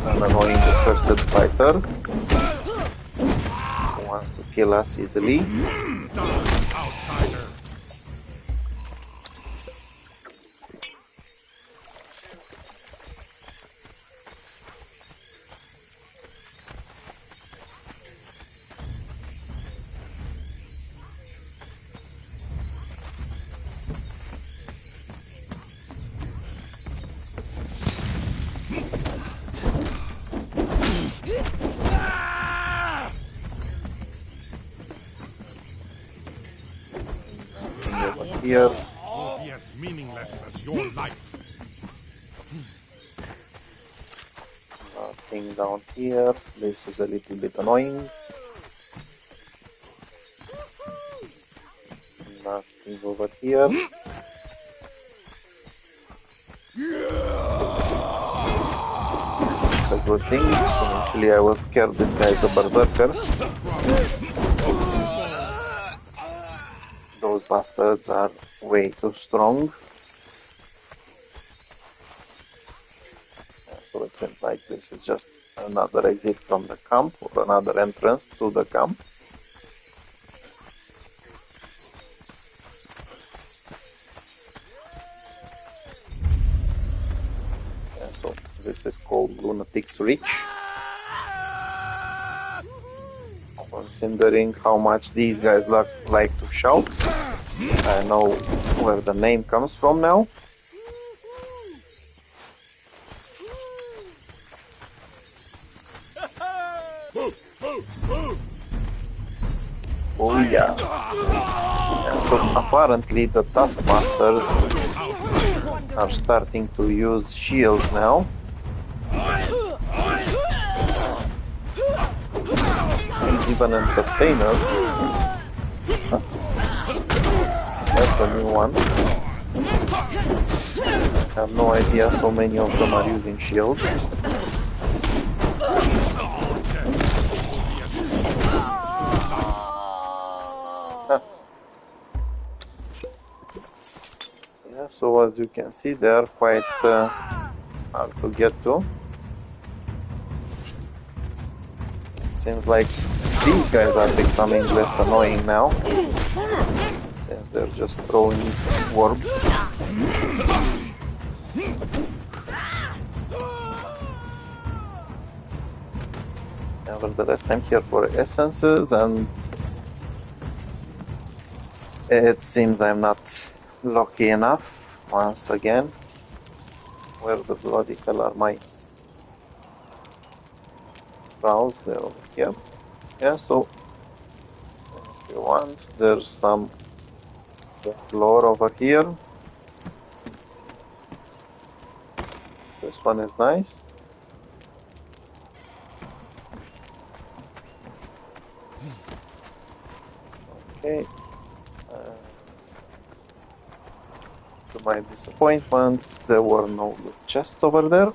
an annoying accursed fighter who wants to kill us easily. Outsider! Here. Will be as meaningless as your life. Nothing down here. This is a little bit annoying. Nothing Nothing over here. It's a good thing. Initially I was scared this guy is a berserker. Those bastards are way too strong. So it seems like this is just another exit from the camp, or another entrance to the camp. So this is called Lunatic's Reach. Considering how much these guys like to shout, I know where the name comes from now. Oh yeah. So apparently the Taskmasters are starting to use shields now. And even entertainers. That's a new one. I have no idea so many of them are using shields. Yeah, so as you can see, they are quite hard to get to. Seems like these guys are becoming less annoying now, since they're just throwing orbs. Nevertheless, I'm here for essences, and it seems I'm not lucky enough once again. Where the bloody hell are my browse? They're over here. Yeah, so if you want, there's some floor over here. This one is nice. Okay. To my disappointment, there were no loot chests over there.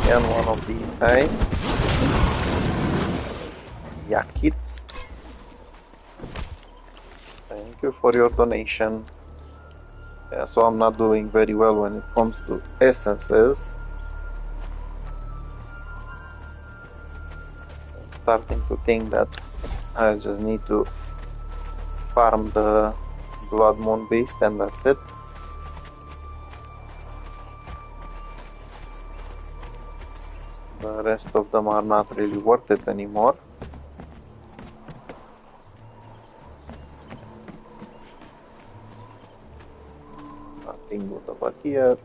And one of these guys. Yakits. Thank you for your donation. Yeah, so I'm not doing very well when it comes to essences. I'm starting to think that I just need to farm the Blood Moon Beast and that's it. The rest of them are not really worth it anymore. Nothing good over here.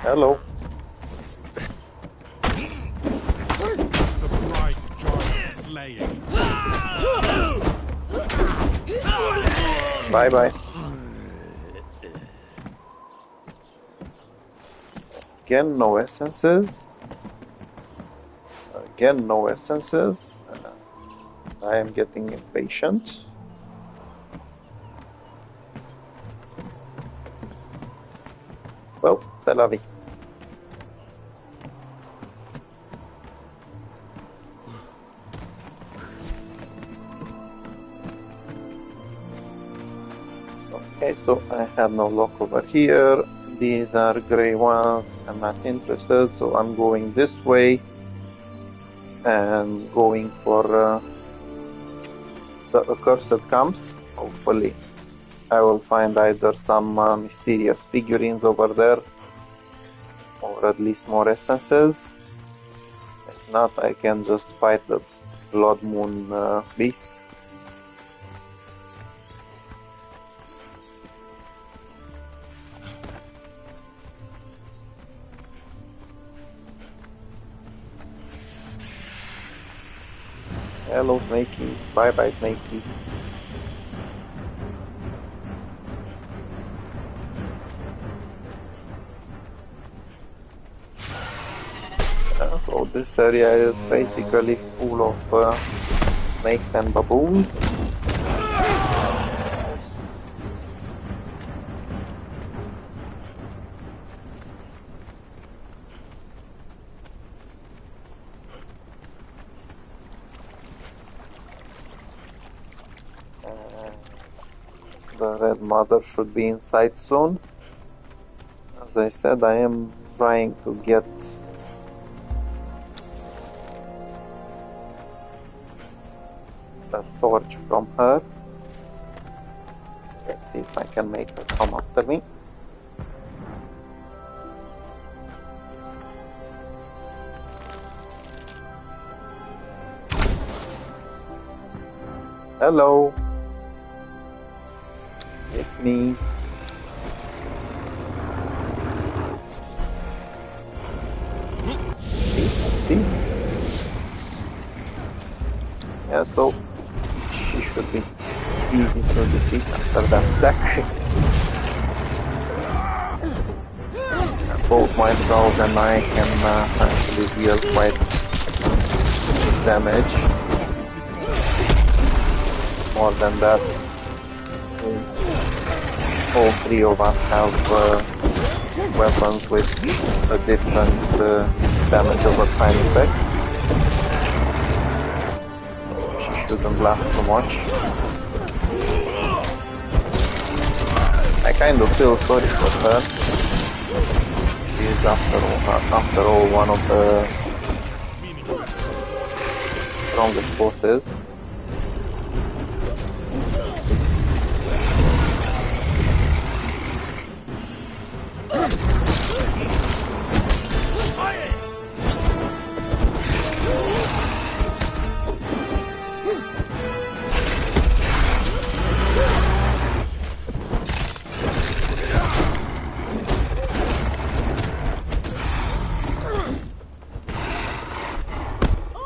Hello. The bright joy of slaying. Bye bye. Again, no essences. Again, no essences. I am getting impatient. Well, c'est la vie. Okay, so I have no luck over here. These are gray ones. I'm not interested, so I'm going this way and going for the accursed camps. Hopefully I will find either some mysterious figurines over there or at least more essences. If not, I can just fight the Blood Moon beast Hello, Snakey. Bye bye, Snakey. So this area is basically full of snakes and baboons. The red mother should be inside soon. As I said, I am trying to get a torch from her. Let's see if I can make her come after me. Hello. It's me. See? Yeah, so she should be easy to defeat after that attack. Both myself and I can actually deal quite damage. More than that, all three of us have weapons with a different damage over time effect. She shouldn't last too much. I kind of feel sorry for her. She is after all one of the strongest bosses.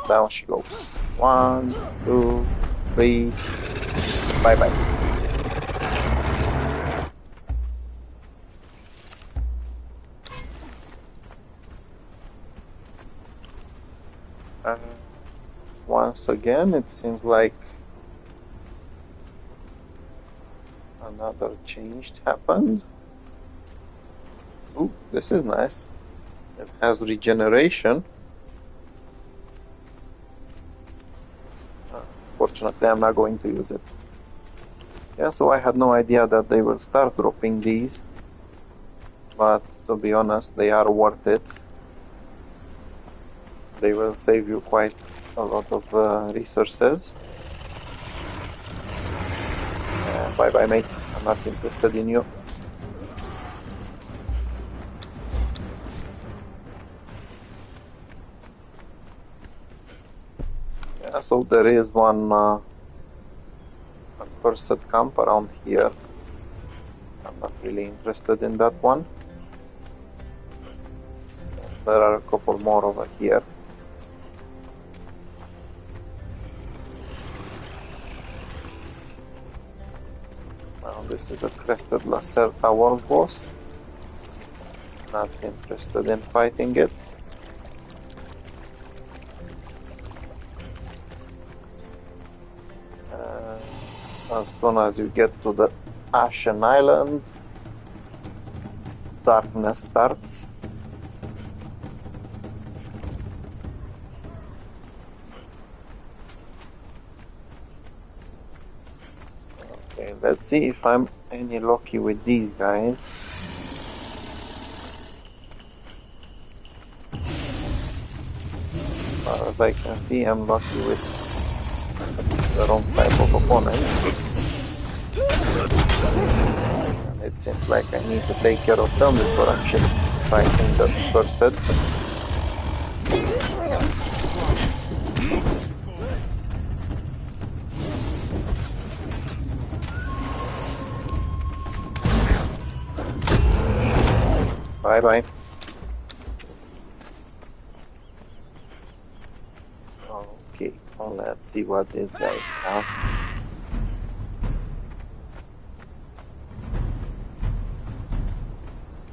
Down she goes. 1, 2, 3. Bye bye. Once again, it seems like another change happened. Ooh, this is nice. It has regeneration. Fortunately, I'm not going to use it. Yeah, so I had no idea that they will start dropping these, but to be honest, they are worth it. They will save you quite a lot of resources. Bye bye, mate. I'm not interested in you. Yeah, so there is one accursed camp around here. I'm not really interested in that one. There are a couple more over here. Now this is a crested Lacerta world boss. Not interested in fighting it. As soon as you get to the Ashen Island, darkness starts. Okay, let's see if I'm any lucky with these guys. As far as I can see, I'm lucky with the wrong type of opponents. And it seems like I need to take care of them before actually fighting the first set. Bye bye. Okay, well, Let's see what these guys have.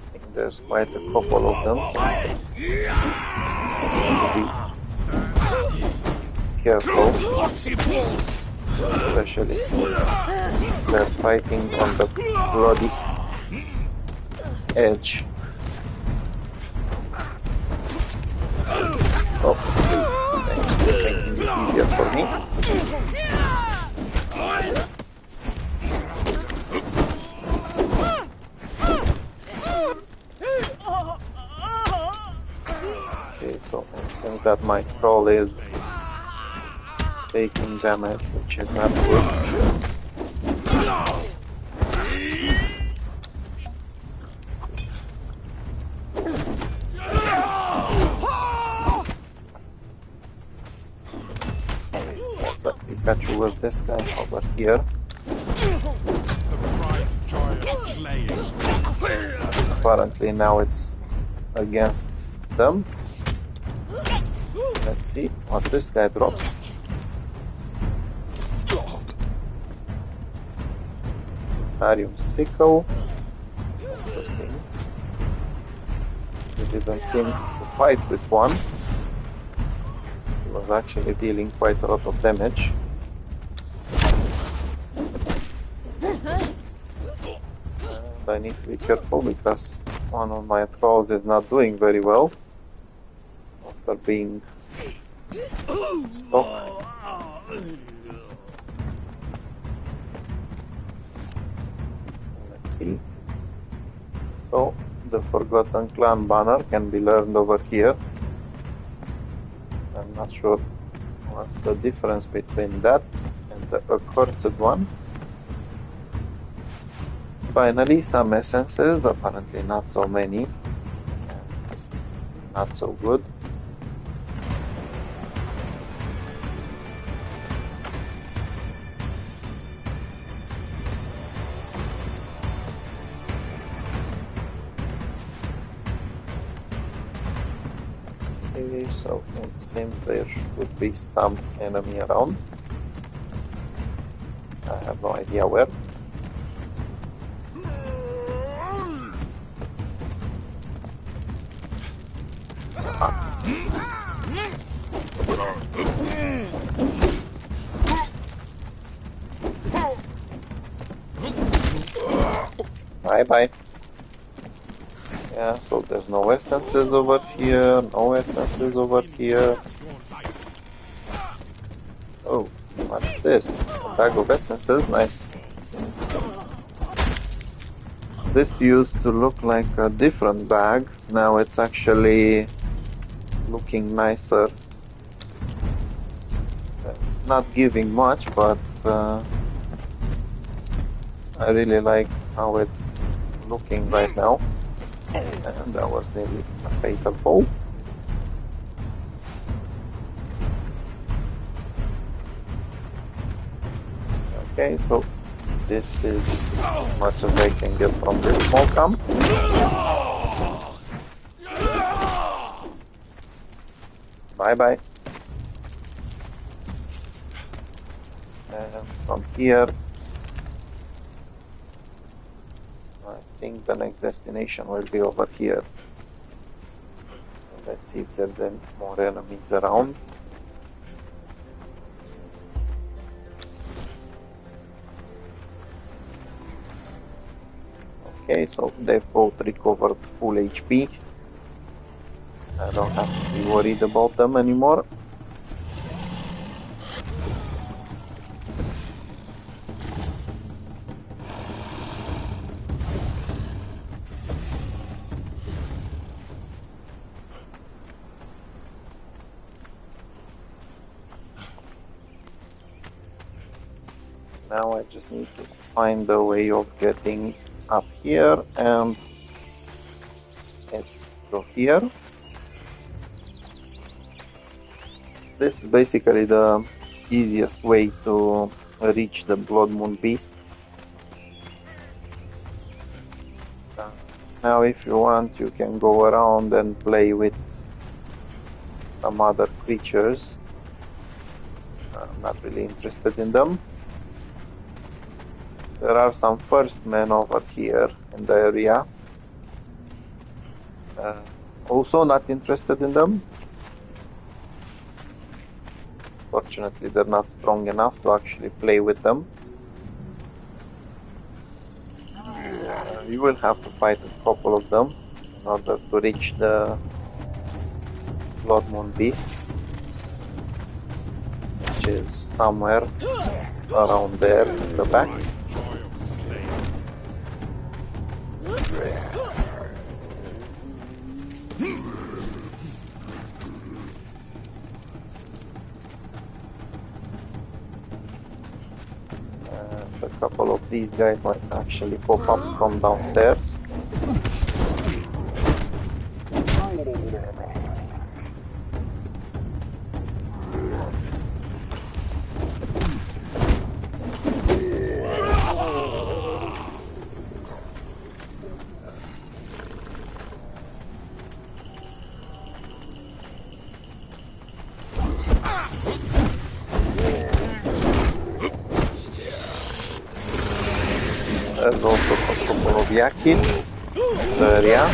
I think there's quite a couple of them. Be careful, especially since they're fighting on the bloody edge. Oh, thanks for making it easier for me. Okay, so it seems that my troll is taking damage, which is not good. But Pikachu was this guy over here. Apparently now it's against them. Let's see what this guy drops. Arium Sickle. Interesting. He didn't seem to fight with one. He was actually dealing quite a lot of damage. And I need to be careful because one of my trolls is not doing very well after being stuck. Let's see. So the Forgotten Clan banner can be learned over here. I'm not sure what's the difference between that and the accursed one. Finally, some essences, apparently not so many, and not so good. Okay, so it seems there should be some enemy around. I have no idea where. Bye bye. Yeah, so there's no essences over here, no essences over here. Oh, what's this? A bag of essences, nice. This used to look like a different bag, now it's actually looking nicer. It's not giving much, but I really like how it's looking right now. And that was nearly a fatal blow. Okay, so this is as much as I can get from this small camp. Bye bye. And from here, I think the next destination will be over here. Let's see if there's any more enemies around. Okay, so they've both recovered full HP. I don't have to be worried about them anymore. Now I just need to find a way of getting up here, and it's through here. This is basically the easiest way to reach the Blood Moon Beast. Now if you want, you can go around and play with some other creatures. Not really interested in them. There are some first men over here in the area. Also not interested in them. Fortunately, they're not strong enough to actually play with them. You will have to fight a couple of them in order to reach the Blood Moon Beast, which is somewhere around there in the back. And a couple of these guys might actually pop up from downstairs. There's also a couple of Yakins in the area.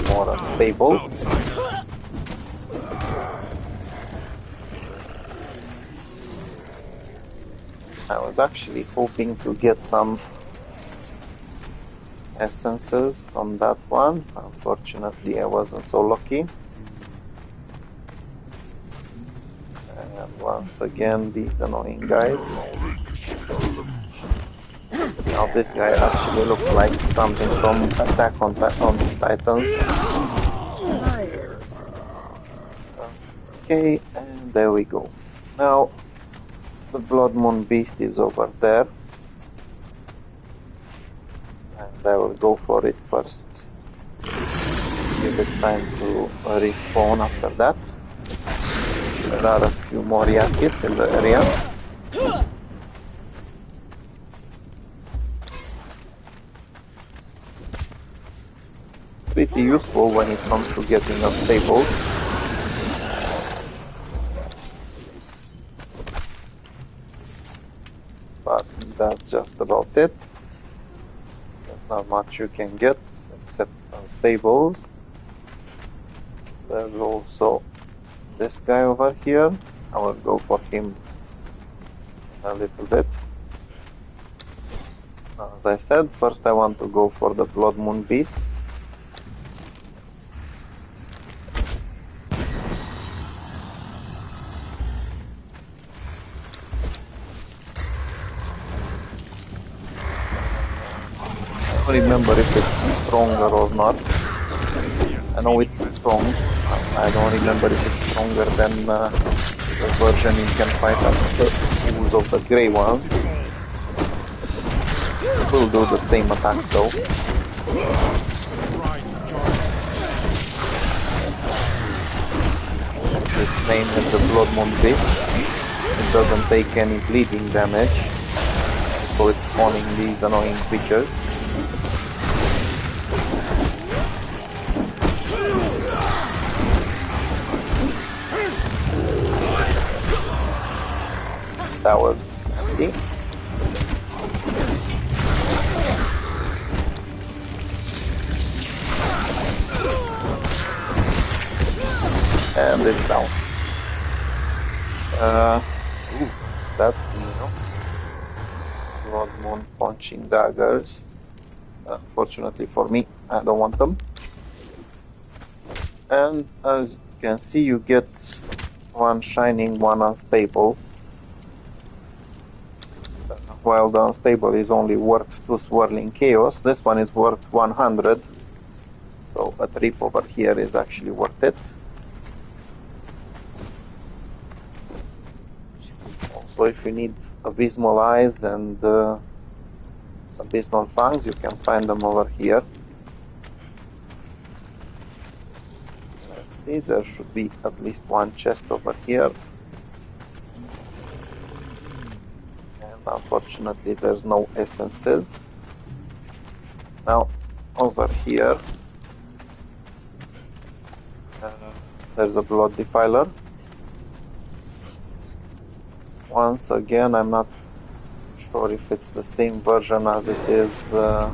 More unstable. I was actually hoping to get some essences from that one. Unfortunately, I wasn't so lucky. And once again, these annoying guys. Now this guy actually looks like something from Attack on Titans. Okay, and there we go. Now the Blood Moon Beast is over there. And I will go for it first. Give it time to respawn after that. There are a few more Yakits in the area. Pretty useful when it comes to getting unstable. But that's just about it. There's not much you can get except unstables. There's also this guy over here. I will go for him in a little bit. As I said, first I want to go for the Blood Moon Beast. I don't remember if it's stronger or not. I know it's strong. I don't remember if it's stronger than the version you can fight at the pools of the grey ones. It will do the same attack though. Its name is the Blood Moon Beast. It doesn't take any bleeding damage, so it's spawning these annoying creatures. That was nasty. And it's down. Ooh, that's new. Blood Moon punching daggers. Unfortunately for me, I don't want them. And as you can see, you get one shining, one unstable. While the unstable is only worth 2 swirling chaos, this one is worth 100. So a trip over here is actually worth it. Also, if you need abysmal eyes and abysmal fangs, you can find them over here. Let's see, there should be at least one chest over here. Unfortunately, there's no essences. Now, over here, There's a blood defiler. Once again, I'm not sure if it's the same version as it is at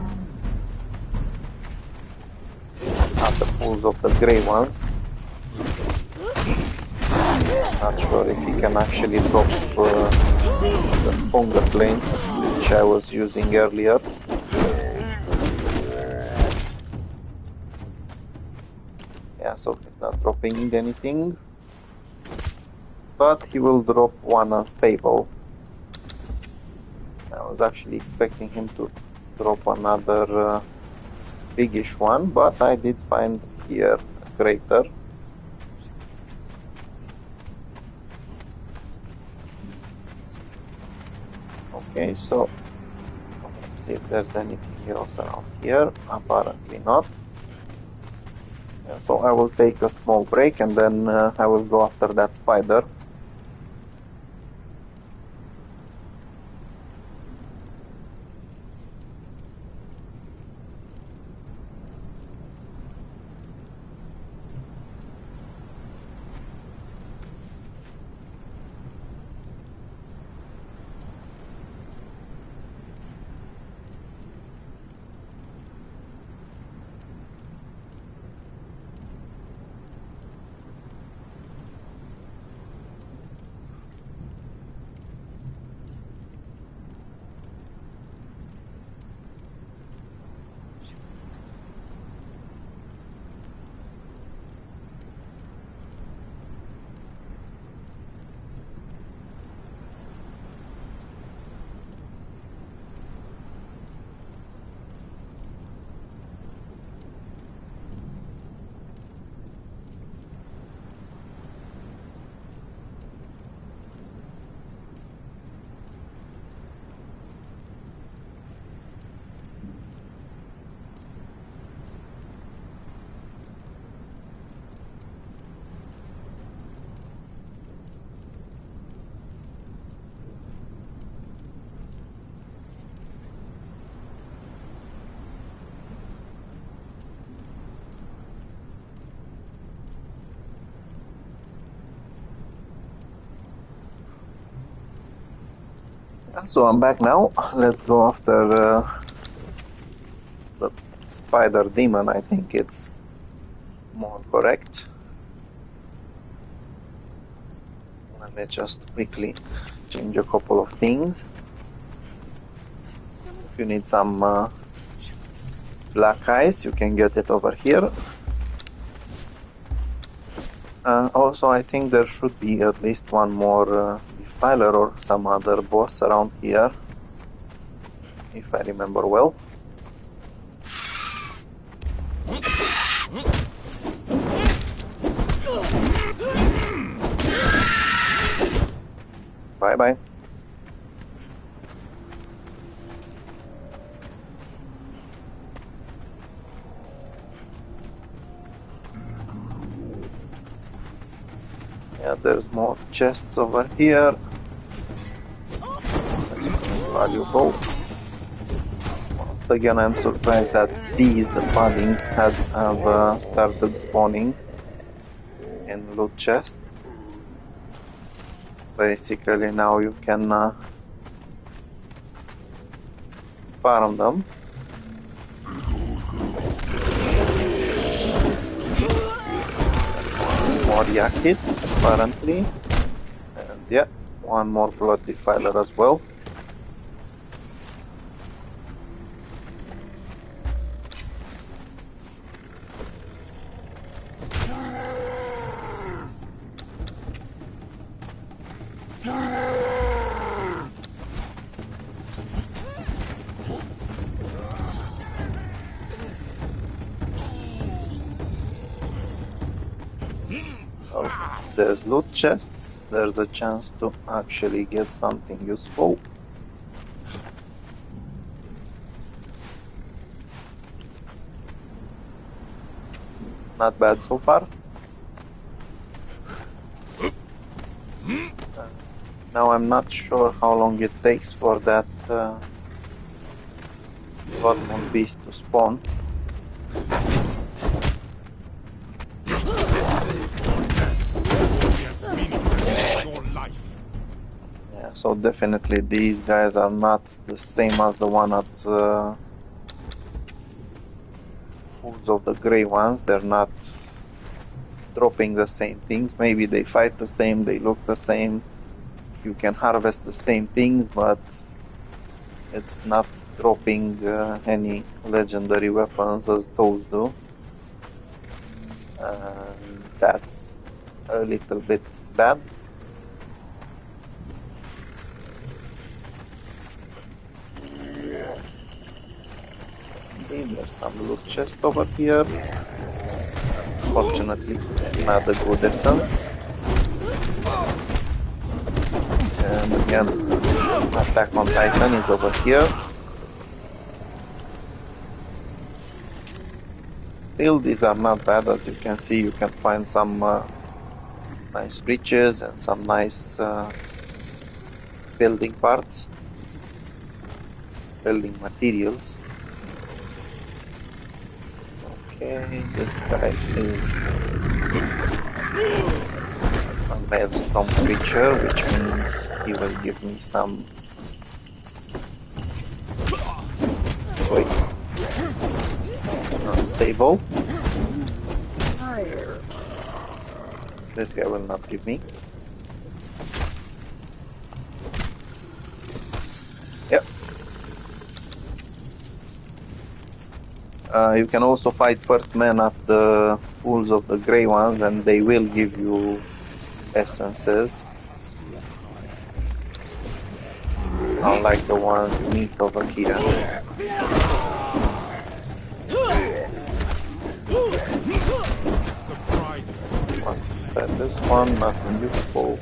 the pools of the grey ones. Not sure if you can actually drop the hunger planes, which I was using earlier. Yeah, so he's not dropping anything, but he will drop one unstable. I was actually expecting him to drop another biggish one, but I did find here a crater. Okay, so let's see if there's anything else around here. Apparently not. Yeah, so I will take a small break and then I will go after that spider. So I'm back now. Let's go after the spider demon. I think it's more correct. Let me just quickly change a couple of things. If you need some black ice, you can get it over here. Also, I think there should be at least one more defiler or some other boss around here, if I remember well. Bye bye. Yeah, there's more chests over here. That's valuable. Once again, I'm surprised that the paddings have started spawning in loot chests. Basically, now you can farm them. More yakit, apparently. And yeah, one more blood defiler as well. There's loot chests, there's a chance to actually get something useful. Not bad so far. Now I'm not sure how long it takes for that Godmon beast to spawn. Yeah, so definitely these guys are not the same as the one at Woods of the Grey Ones. They're not dropping the same things. Maybe they fight the same, they look the same, you can harvest the same things, but it's not dropping any legendary weapons as those do. And that's a little bit bad. Let's see, there's some loot chest over here. Fortunately, not a good essence. And again, Attack on Titan is over here. Still, these are not bad. As you can see, you can find some nice breaches and some nice building parts, building materials. Okay, this guy is a maelstrom creature, which means he will give me some. Wait, unstable. This guy will not give me. Yep. You can also fight first man at the Pools of the Grey Ones, and they will give you essences, unlike the ones you meet over here. What's inside this one? Nothing useful.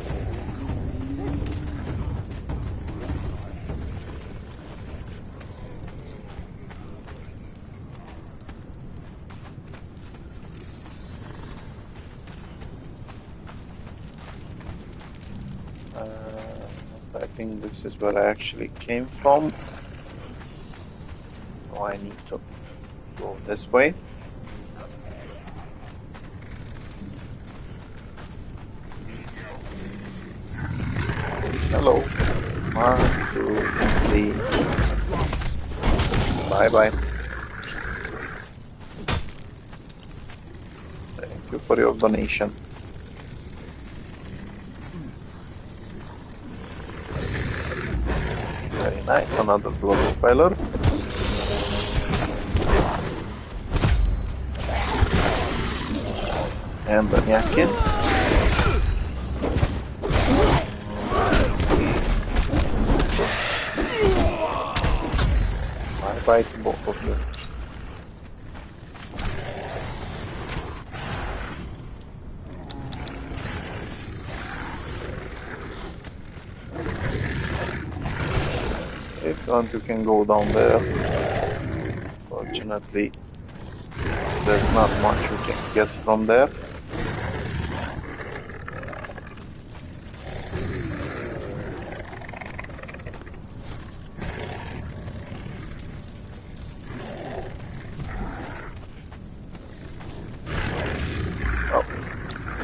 I think this is where I actually came from. So I need to go this way. Hello. 1, 2, 3. Bye bye. Thank you for your donation. Very nice, another blood profiler. And the Yakins. Bye bye to both of you. If you want, you can go down there. Fortunately, there's not much you can get from there. Oh,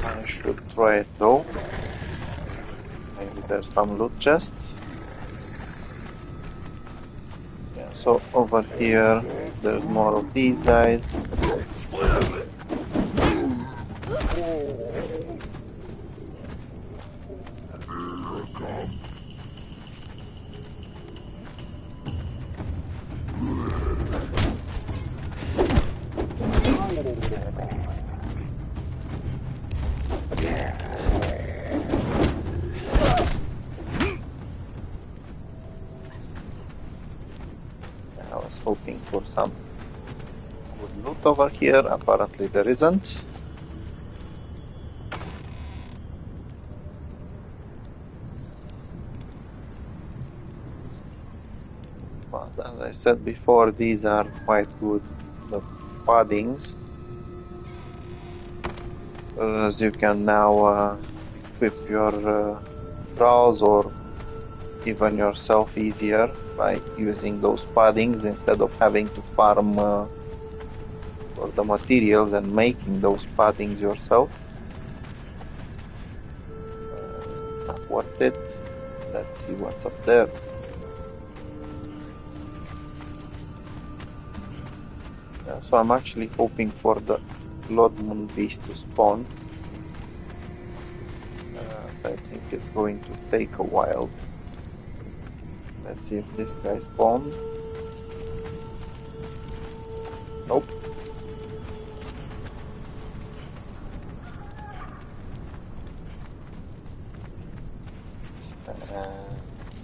I should try it though. Maybe there's some loot chest. Yeah, so over here there's more of these guys. I was hoping for some good loot over here. Apparently there isn't. But as I said before, these are quite good, the paddings, as you can now equip your thralls or even yourself easier by using those paddings instead of having to farm for the materials and making those paddings yourself. Not worth it. Let's see what's up there. So I'm actually hoping for the Blood Moon Beast to spawn. I think it's going to take a while. Let's see if this guy spawned. Nope.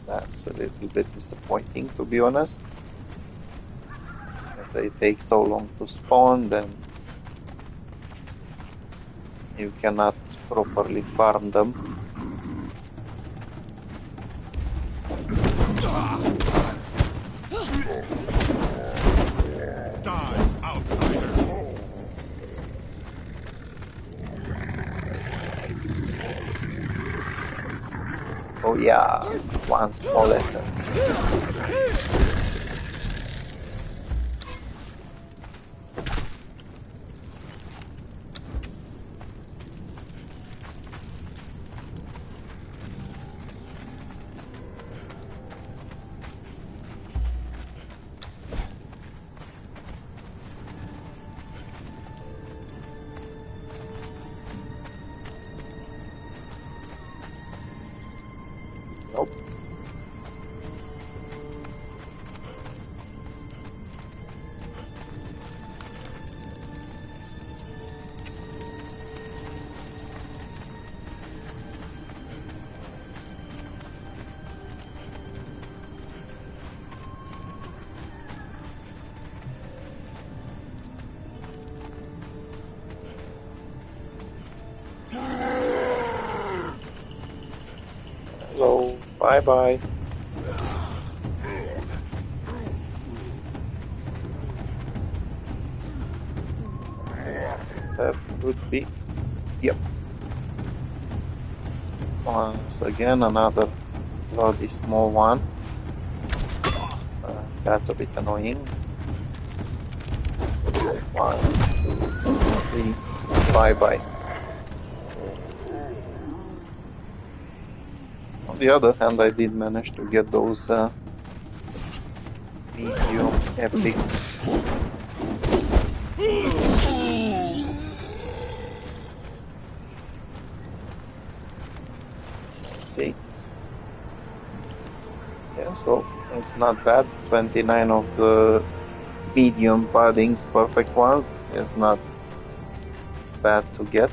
That's a little bit disappointing, to be honest. If they take so long to spawn, then you cannot properly farm them. Die, outsider. Oh yeah, one small essence. Nope. Hello, bye bye. That would be, yep. Once again, another bloody small one. That's a bit annoying. 1, 2, 3, bye bye. On the other hand, I did manage to get those medium epic. Let's see. Yeah, so it's not bad. 29 of the medium paddings, perfect ones, is not bad to get.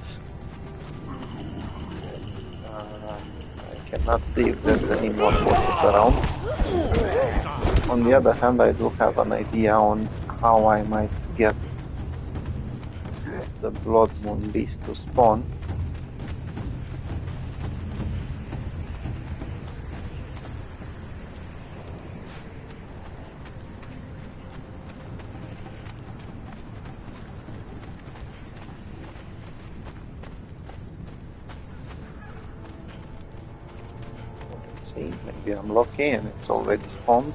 I cannot see if there's any more bosses around. On the other hand, I do have an idea on how I might get the Blood Moon Beast to spawn. See, maybe I'm lucky and it's already spawned.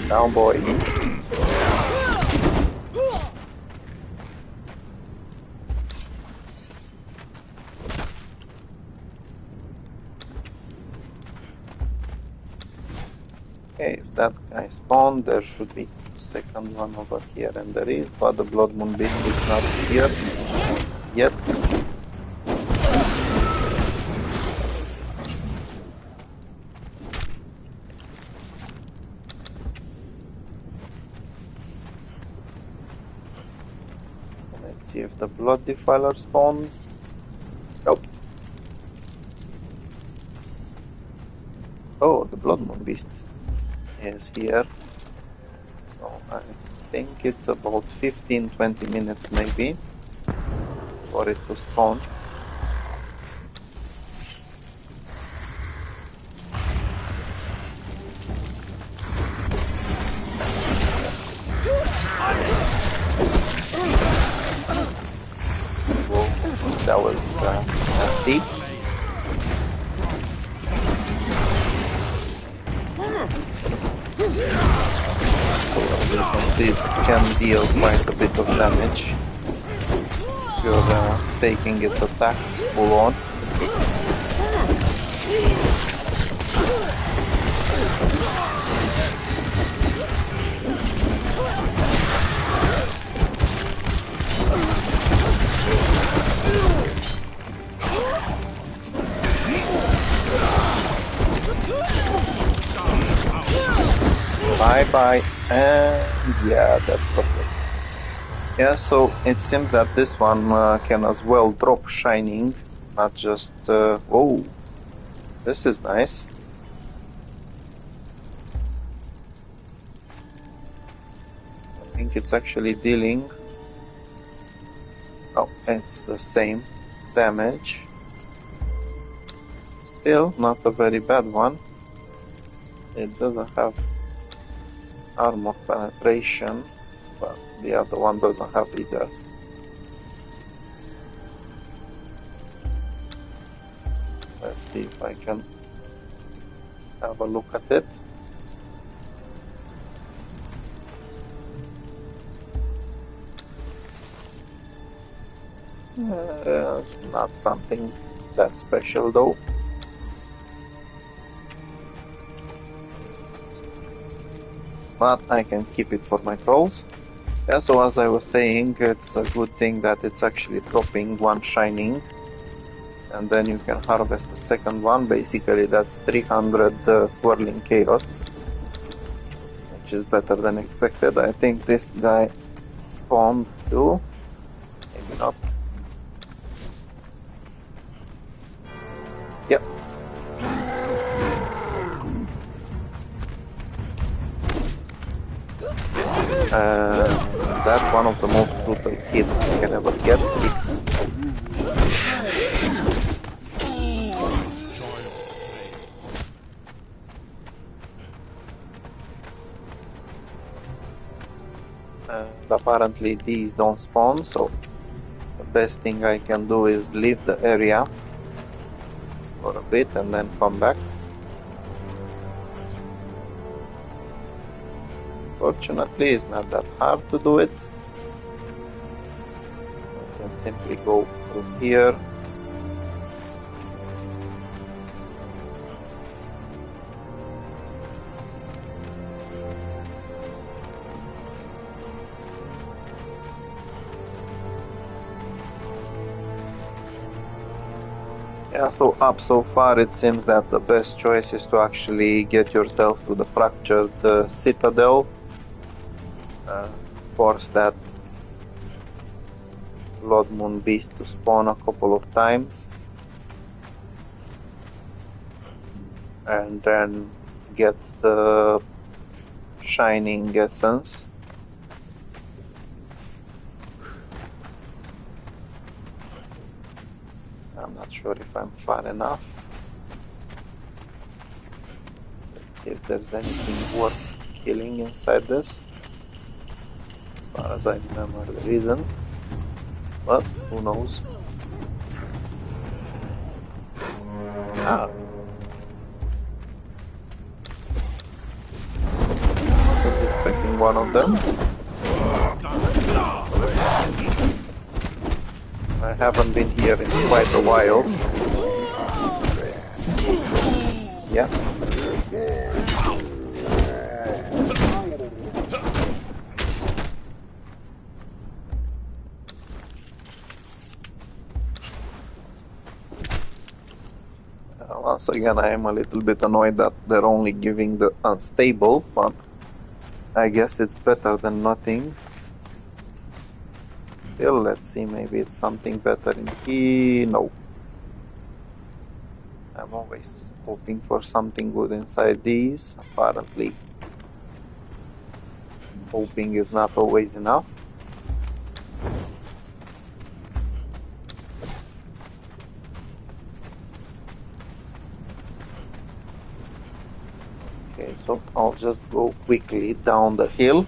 Down, boy. Okay, if that guy spawned, there should be a second one over here, and there is, but the Blood Moon Beast is not here yet. Let's see if the Blood Defiler spawned. Nope. Oh, the Blood Moon Beast is here. So I think it's about 15-20 minutes maybe for it to spawn. Whoa, that was nasty. This can deal quite a bit of damage. you're taking its attacks full on. Bye-bye, and yeah, that's perfect. Yeah, so it seems that this one can as well drop shining, not just... oh, this is nice. I think it's actually dealing... oh, it's the same damage. Still not a very bad one. It doesn't have armor penetration, but the other one doesn't have either. Let's see if I can have a look at it. It's not something that special though. But I can keep it for my trolls. Yeah, so as I was saying, it's a good thing that it's actually dropping one shining, and then you can harvest the second one. Basically that's 300 swirling chaos, which is better than expected. I think this guy spawned too, maybe not. Yep. That's one of the most brutal hits you can ever get. Apparently these don't spawn, so the best thing I can do is leave the area for a bit and then come back. Fortunately, it's not that hard to do it. I can simply go through here. Yeah, so up so far it seems that the best choice is to actually get yourself to the fractured Citadel. Force that Blood Moon Beast to spawn a couple of times. And then get the Shining Essence. I'm not sure if I'm far enough. Let's see if there's anything worth killing inside this. As far as I remember, there isn't. But who knows? Ah. I was expecting one of them. I haven't been here in quite a while. Yeah. Once again, I am a little bit annoyed that they're only giving the unstable, but I guess it's better than nothing. Still, let's see, maybe it's something better in here. No. I'm always hoping for something good inside these. Apparently, hoping is not always enough. Okay, so I'll just go quickly down the hill,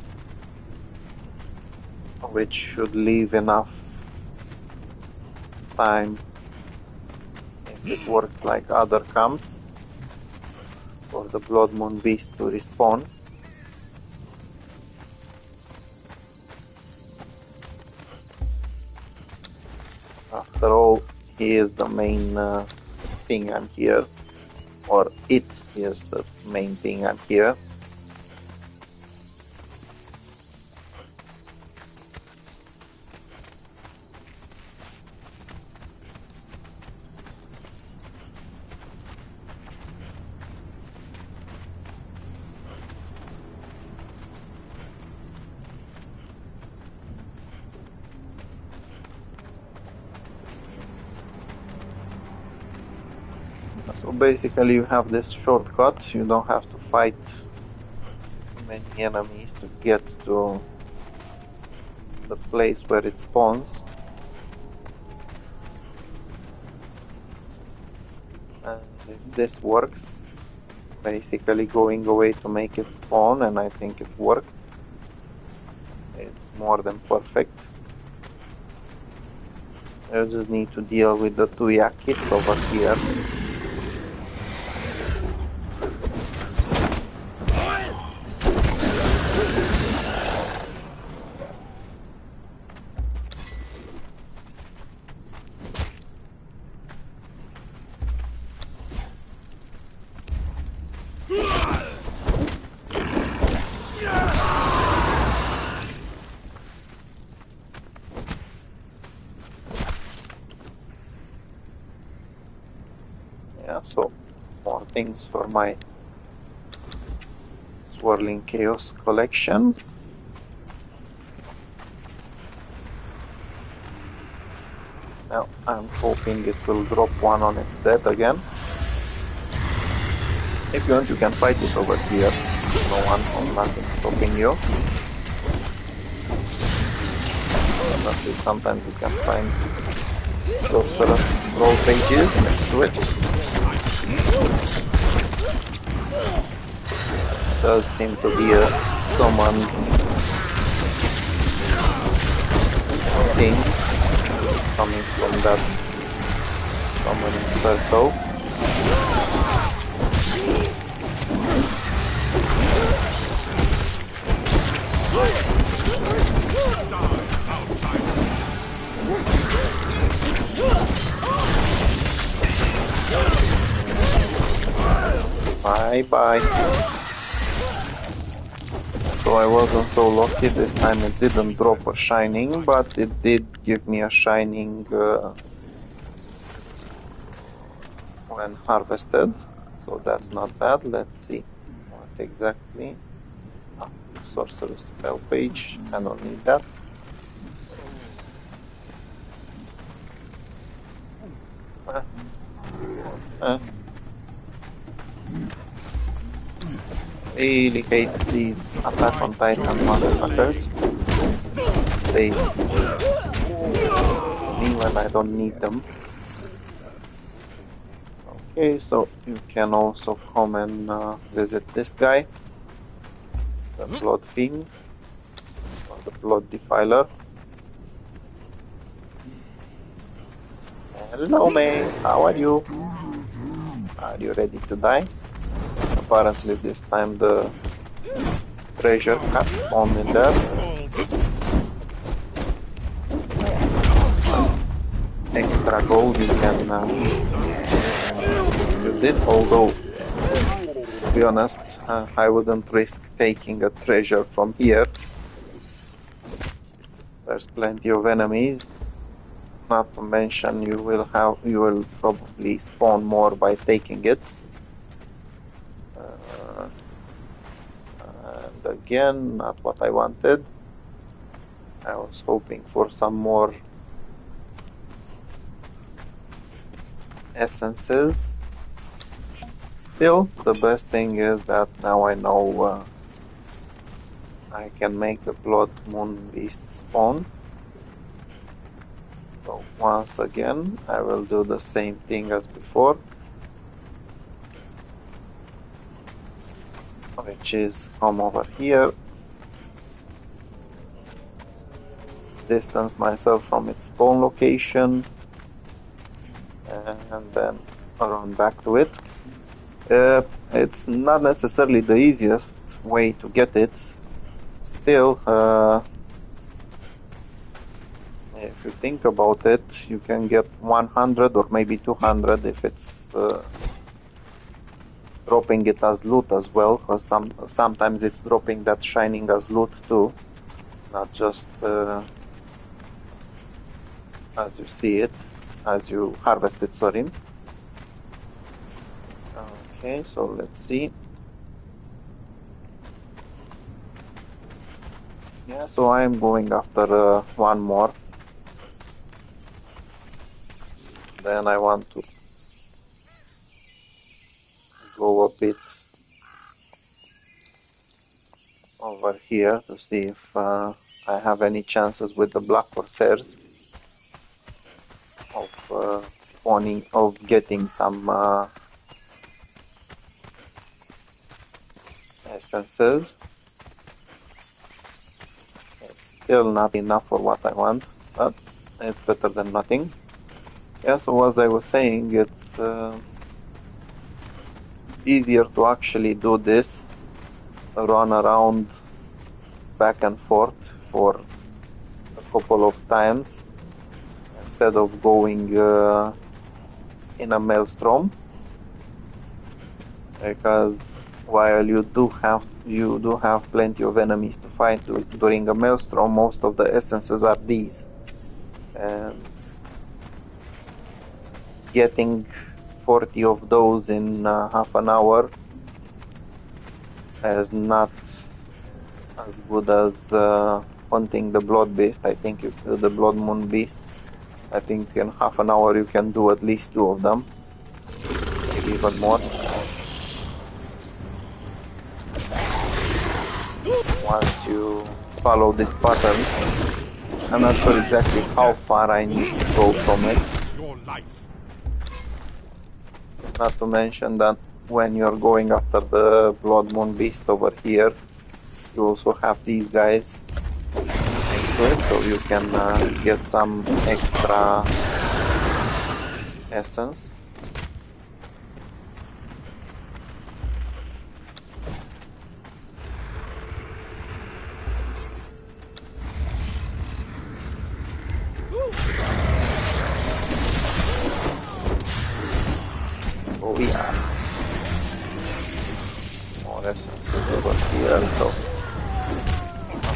which should leave enough time, if it works like other camps, for the Blood Moon Beast to respawn. After all, he is the main thing I'm here, or it is the main thing I'm here. So basically you have this shortcut, you don't have to fight many enemies to get to the place where it spawns. And if this works, basically going away to make it spawn, and I think it worked. It's more than perfect. I just need to deal with the two yakits over here. So more things for my Swirling Chaos collection. Now I'm hoping it will drop one on its dead again. If you want, you can fight it over here. No one or nothing stopping you. But at least sometimes you can find sorceress roll pages next to it. Does seem to be a common thing coming from that summoning circle. Bye bye. So I wasn't so lucky this time. It didn't drop a shining, but it did give me a shining when harvested. So that's not bad. Let's see what exactly. Sorcerer's spell page. I don't need that. Really hate these Attack on Titan motherfuckers. They me when I don't need them. Okay, so you can also come and visit this guy, the Blood Fiend, or the Blood Defiler. Hello, May. How are you? Are you ready to die? Apparently this time the treasure cat spawned in there. Extra gold you can use it, although to be honest I wouldn't risk taking a treasure from here. There's plenty of enemies, not to mention you will probably spawn more by taking it. And again, not what I wanted. I was hoping for some more essences. Still, the best thing is that now I know I can make the Blood Moon Beast spawn. So once again, I will do the same thing as before, which is come over here, distance myself from its spawn location, and then run back to it. It's not necessarily the easiest way to get it. Still, If you think about it, you can get 100 or maybe 200 if it's dropping it as loot as well, because sometimes it's dropping that shining as loot too, not just as you see it, as you harvest it, sorry. Okay, so let's see. Yeah, so I'm going after one more. Then I want to go a bit over here to see if I have any chances with the black corsairs of spawning, of getting some essences. It's still not enough for what I want, but it's better than nothing. Yeah, so as I was saying, it's easier to actually do this, run around back and forth for a couple of times instead of going in a maelstrom, because while you do have plenty of enemies to fight during a maelstrom, most of the essences are these, and getting 40 of those in half an hour is not as good as hunting the blood beast. I think the blood moon beast, I think in half an hour you can do at least 2 of them, maybe even more. Once you follow this pattern, I'm not sure exactly how far I need to go from it. Not to mention that when you're going after the blood moon beast over here, you also have these guys next to it, so you can get some extra essence. Oh yeah, more essences over here, so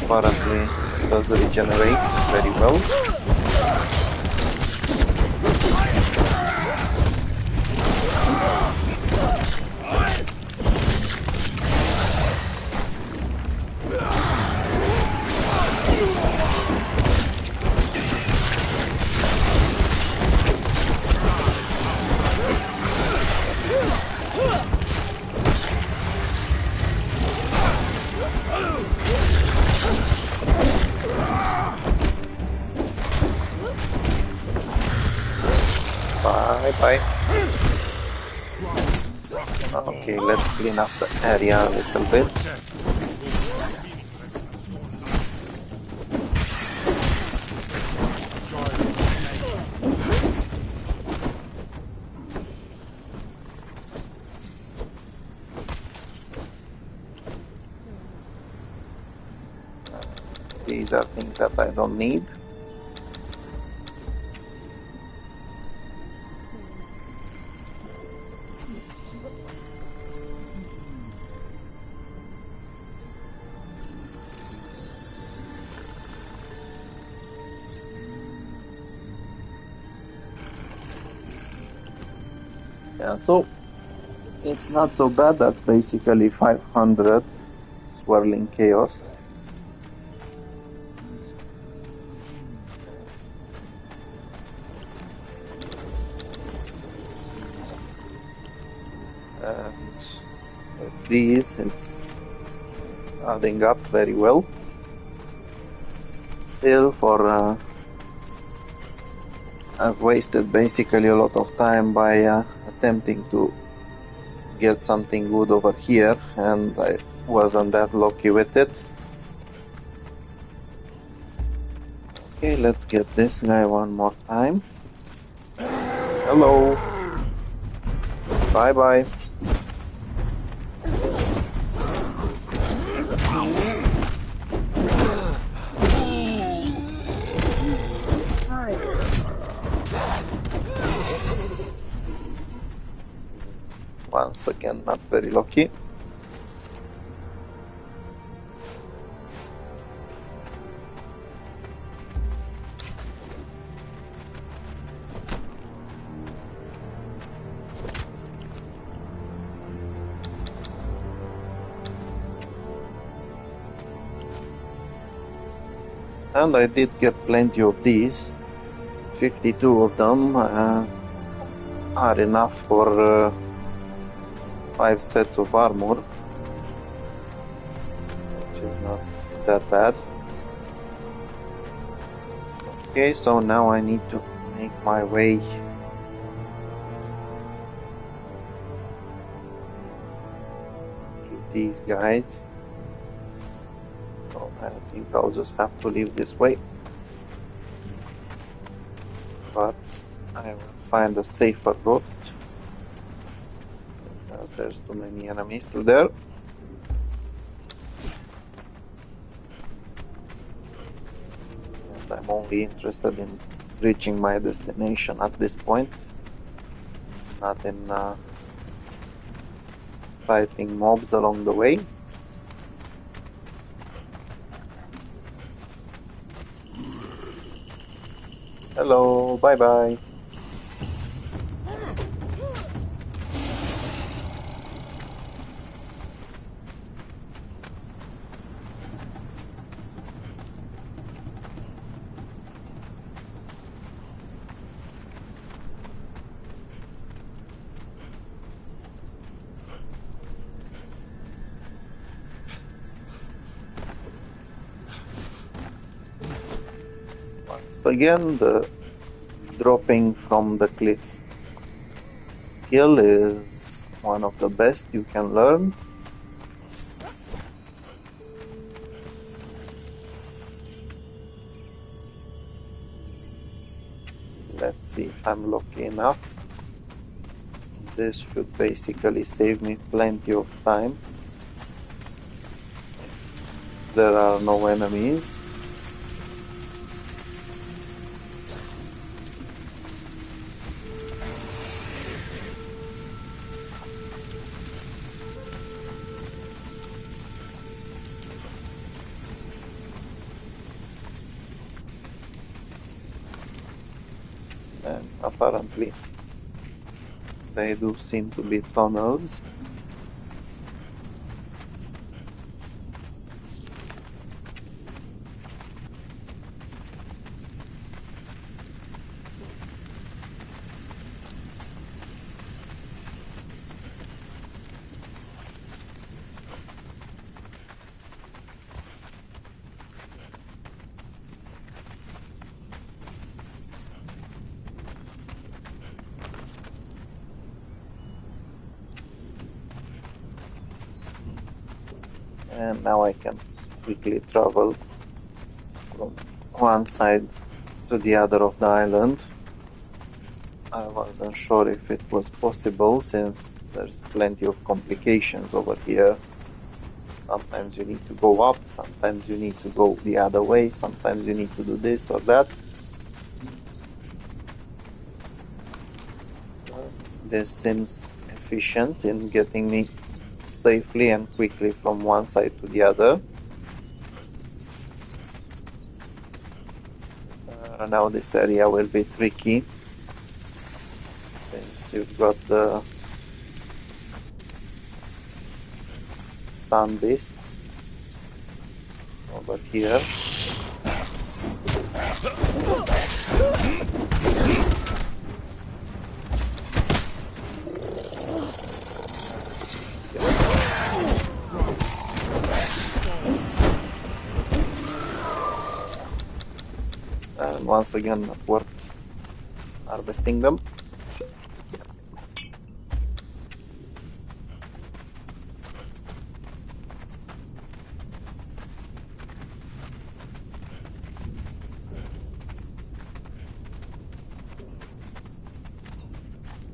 apparently it does regenerate very well. Bye. Okay, let's clean up the area a little bit. These are things that I don't need. Yeah, so it's not so bad. That's basically 500 swirling chaos. And with these, it's adding up very well. Still, I've wasted basically a lot of time by attempting to get something good over here, and I wasn't that lucky with it. Okay, let's get this guy one more time. Hello. Bye. Once again, not very lucky. And I did get plenty of these. 52 of them are enough for 5 sets of armor, which is not that bad. Okay, so now I need to make my way to these guys. So I think I'll just have to leave this way. But I will find a safer route because there's too many enemies through there. And I'm only interested in reaching my destination at this point, not in fighting mobs along the way. Hello, bye bye. Once again, the dropping from the cliff skill is one of the best you can learn. Let's see if I'm lucky enough. This should basically save me plenty of time. There are no enemies. And apparently they do seem to be tunnels. And now I can quickly travel from one side to the other of the island. I wasn't sure if it was possible since there's plenty of complications over here. Sometimes you need to go up, sometimes you need to go the other way, sometimes you need to do this or that. But this seems efficient in getting me safely and quickly from one side to the other. Now this area will be tricky since you've got the sun beasts over here. And once again, not worth harvesting them.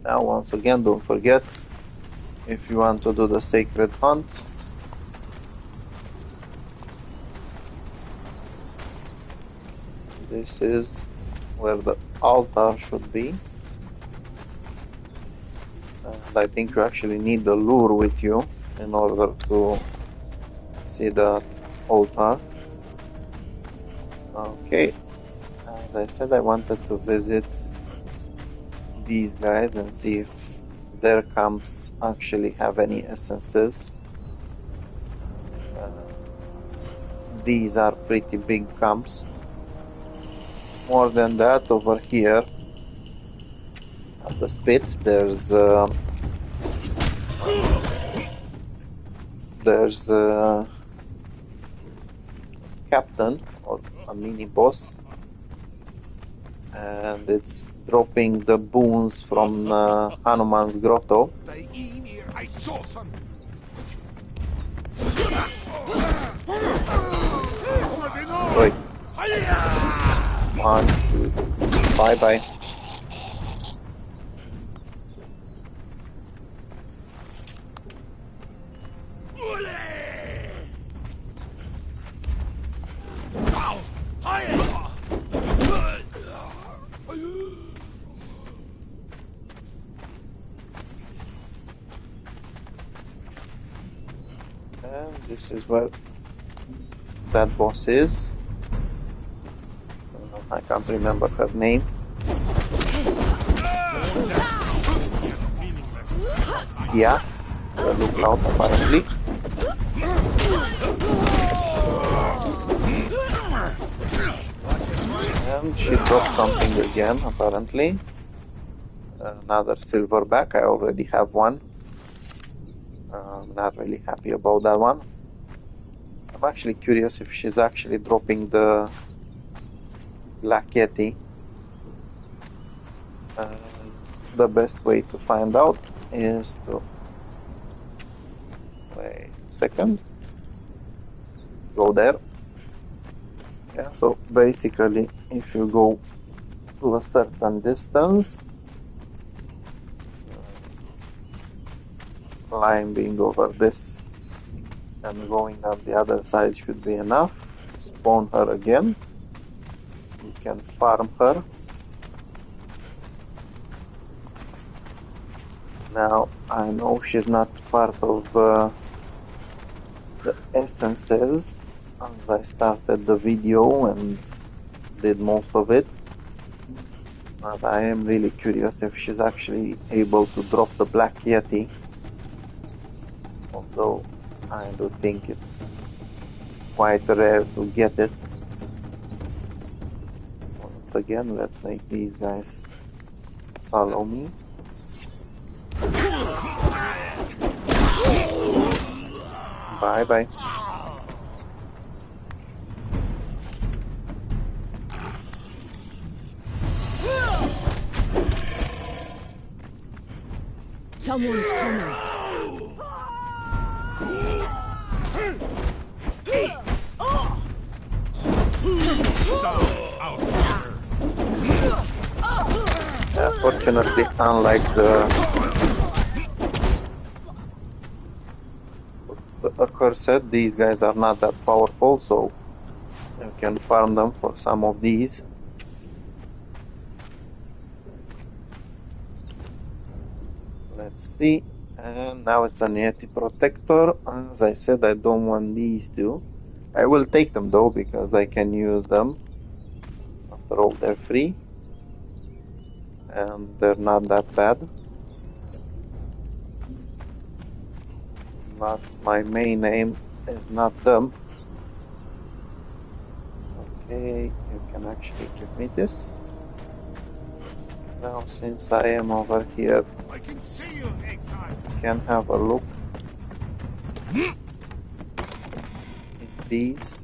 Now once again, don't forget, if you want to do the sacred hunt, this is where the altar should be. And And I think you actually need the lure with you in order to see that altar. Okay, as I said, I wanted to visit these guys and see if their camps actually have any essences. These are pretty big camps. More than that, over here at the spit, there's a captain or a mini boss, and it's dropping the boons from Hanuman's grotto. I saw something. Wait. 1, 2, bye bye. And this is where that boss is. I can't remember her name. Yeah, look loud apparently. And she dropped something again apparently. Another silverback. I already have one. I'm not really happy about that one. I'm actually curious if she's actually dropping the Black Yeti. The best way to find out is to wait a second. Go there. Yeah, so basically if you go to a certain distance, climbing over this and going up the other side should be enough. Spawn her again. You can farm her. Now I know she's not part of the essences as I started the video and did most of it, but I am really curious if she's actually able to drop the Black Yeti, although I do think it's quite rare to get it. Once again, let's make these guys follow me. Bye bye. Someone's coming. Fortunately, unlike the accursed, these guys are not that powerful, so you can farm them for some of these. Let's see, and now it's an Yeti Protector. As I said, I don't want these two. I will take them though, because I can use them. After all, they're free, and they're not that bad. But my main aim is not them. Okay, you can actually give me this. Now, since I am over here, I can see you, Exile. you can have a look at these.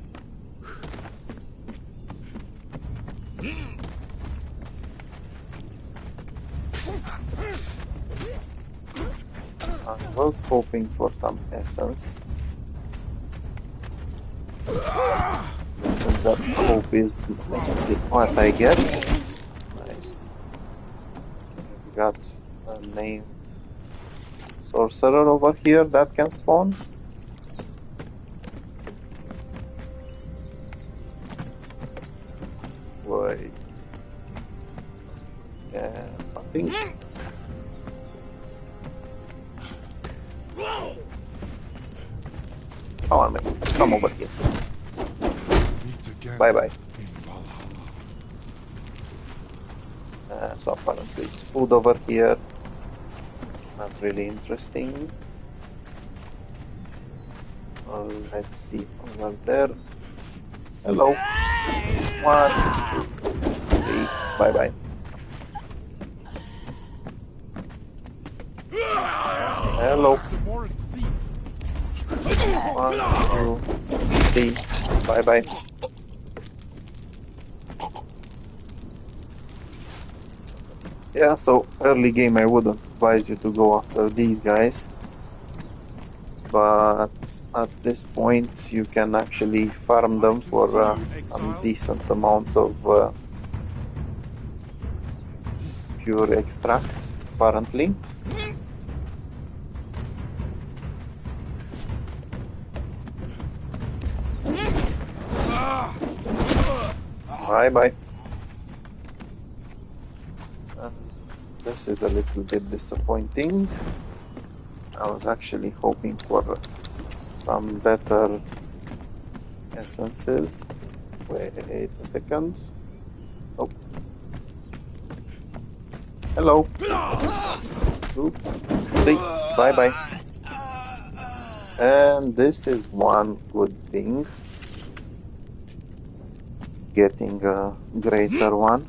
I was hoping for some essence. Since that hope is basically what I get. Nice. We've got a named sorcerer over here that can spawn. Wait. Yeah, nothing. Come on, man. Come over here. Meet again Bye-bye. in Valhalla. So apparently it's food over here. Not really interesting. Let's see over there. Hello. 1, 2, 3. Bye-bye. Hello. Some more thief. 1, 2, 3. Bye-bye. Yeah, so early game I wouldn't advise you to go after these guys. But at this point you can actually farm them for some decent amounts of pure extracts, apparently. Bye-bye. This is a little bit disappointing. I was actually hoping for some better essences. Wait a second. Oh. Hello. 2, 3. Bye-bye. And this is one good thing. Getting a greater one.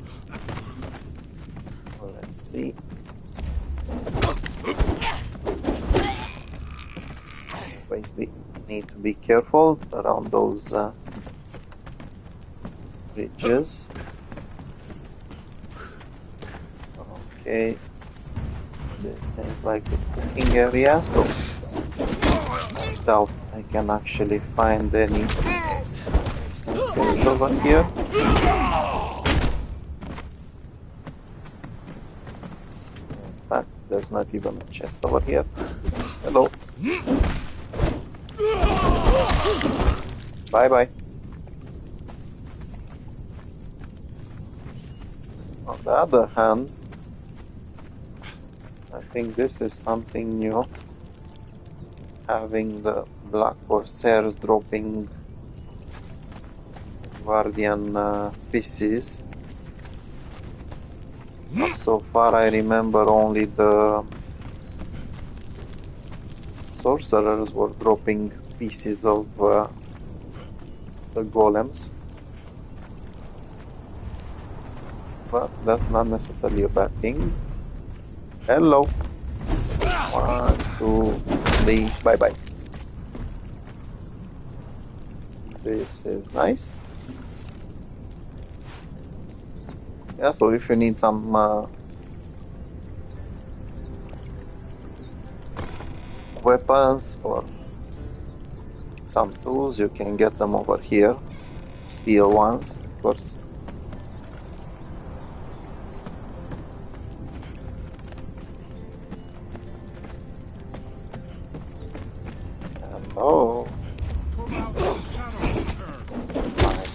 Let's see. Always need to be careful around those bridges. Okay, this seems like the cooking area, so I doubt I can actually find any essences over here. In fact, there's not even a chest over here. Hello. Bye-bye. On the other hand, I think this is something new. Having the Black Corsairs dropping Guardian pieces. So far I remember only the sorcerers were dropping pieces of the golems, but that's not necessarily a bad thing. Hello. 1, 2, 3. Bye-bye. This is nice. Yeah, so if you need some weapons or some tools, you can get them over here. Steel ones, of course. Hello. Come out of the shadows, sir.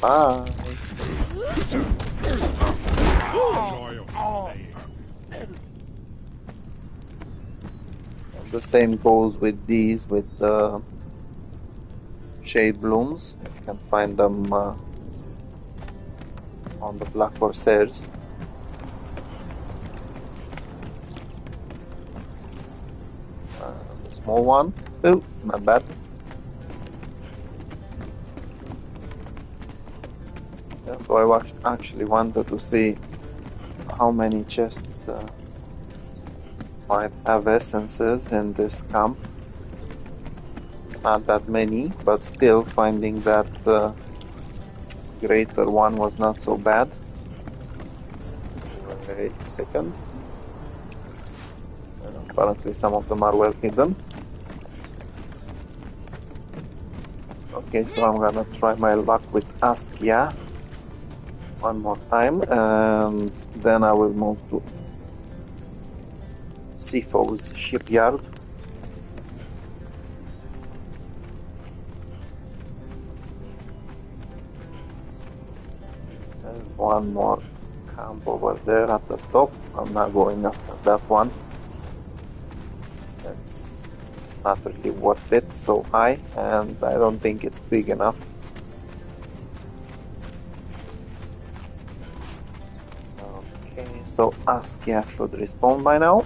Bye-bye. Joy of slaying. The same goes with these, with the shade blooms. You can find them on the Black Corsairs. The small one, still not bad. Yeah, so I actually wanted to see how many chests might have essences in this camp. Not that many, but still finding that greater one was not so bad. Wait a second. Apparently some of them are well hidden. Okay, so I'm gonna try my luck with Askia one more time, and then I will move to Sifo's shipyard. There's one more camp over there at the top. I'm not going after that one. Let's not really worth it so high, and I don't think it's big enough. Okay, so Askia should respawn by now.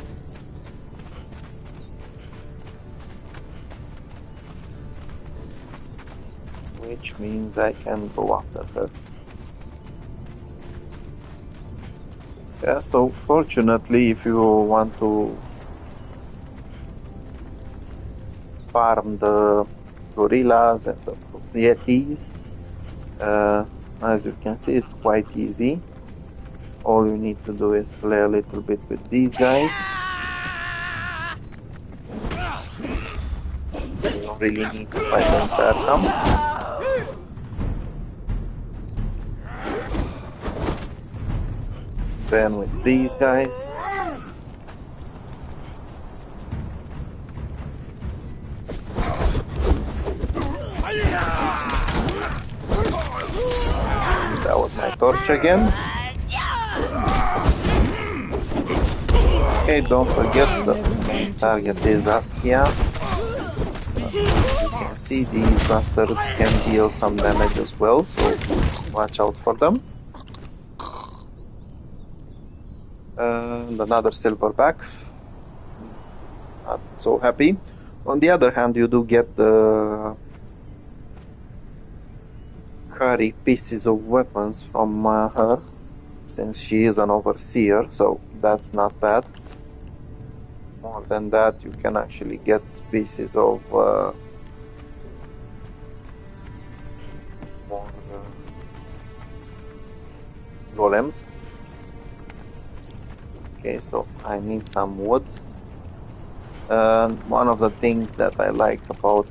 Which means I can go after her. Yeah, so fortunately, if you want to farm the gorillas and the yetis, as you can see, it's quite easy. All you need to do is play a little bit with these guys. You don't really need to fight the entire camp. Then with these guys. That was my torch again. Okay, don't forget the main target is Askia. As you can see, these bastards can deal some damage as well, so watch out for them. And another silverback. Not so happy. On the other hand, you do get the carry pieces of weapons from her, since she is an overseer, so that's not bad. More than that, you can actually get pieces of more golems. Okay, so I need some wood. One of the things that I like about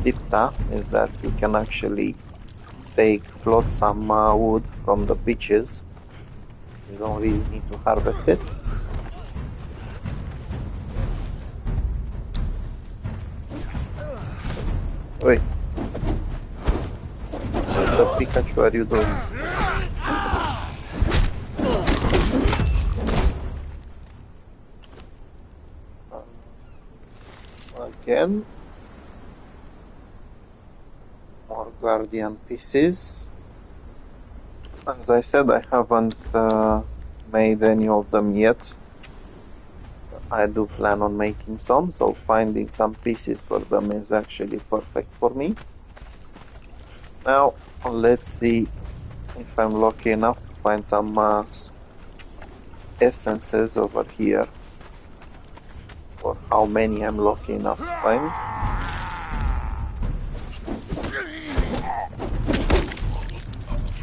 Siptah is that you can actually float some wood from the beaches. You don't really need to harvest it. Wait. What the Pikachu are you doing? Again. More guardian pieces. As I said, I haven't made any of them yet. I do plan on making some, so finding some pieces for them is actually perfect for me. Now, let's see if I'm lucky enough to find some essences over here. Or how many I'm lucky enough to find.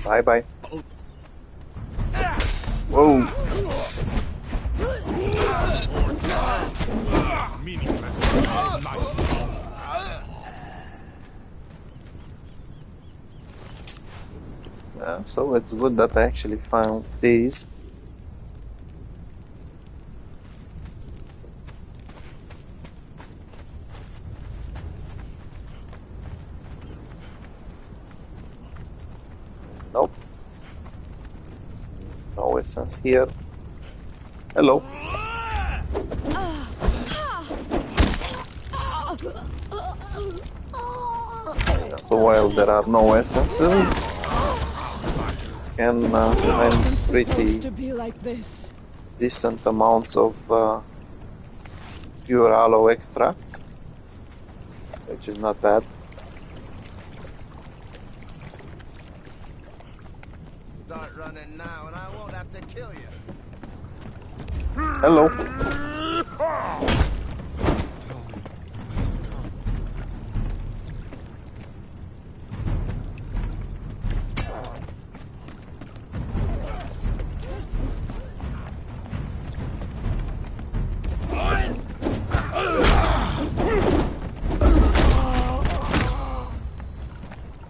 Bye bye. Whoa. It's meaningless. So it's good that I actually found these. Nope. No essence here. Hello. So while there are no essences, can find pretty decent amounts of pure aloe extract, which is not bad. Start running now and I won't have to kill you. Hello.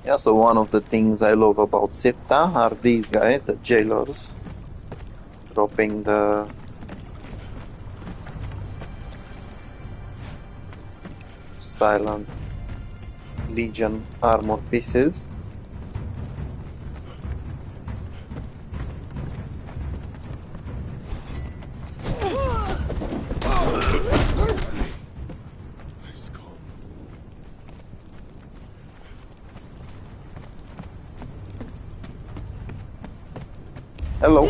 Yeah, so one of the things I love about Siptah are these guys, the jailers, dropping the Silent Legion armor pieces. Hello.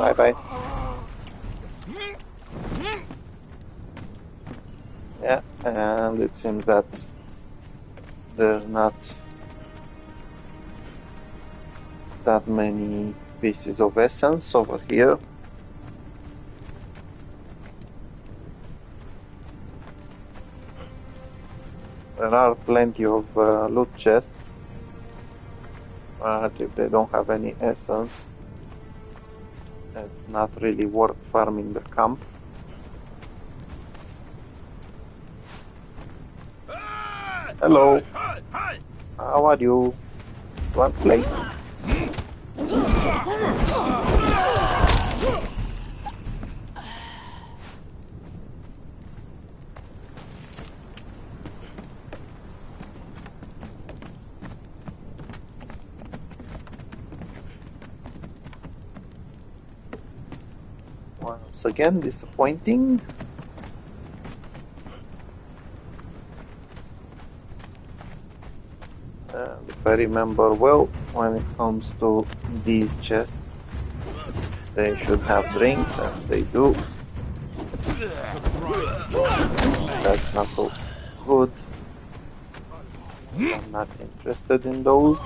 Bye bye. Yeah, and it seems that there's not that many pieces of essence over here. There are plenty of loot chests, but if they don't have any essence, it's not really worth farming the camp. Hello, how are you? Want to play? Once again, disappointing. If I remember well, when it comes to these chests, they should have drinks, and they do. That's not so good. I'm not interested in those.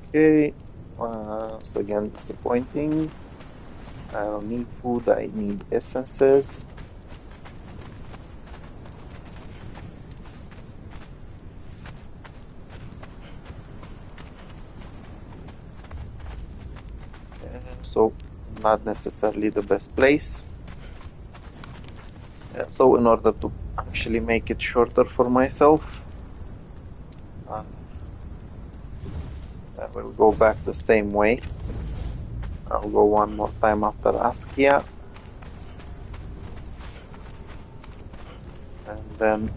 Okay, once again disappointing. I don't need food, I need essences. So, not necessarily the best place. So in order to actually make it shorter for myself, I will go back the same way. I'll go one more time after Askia. And then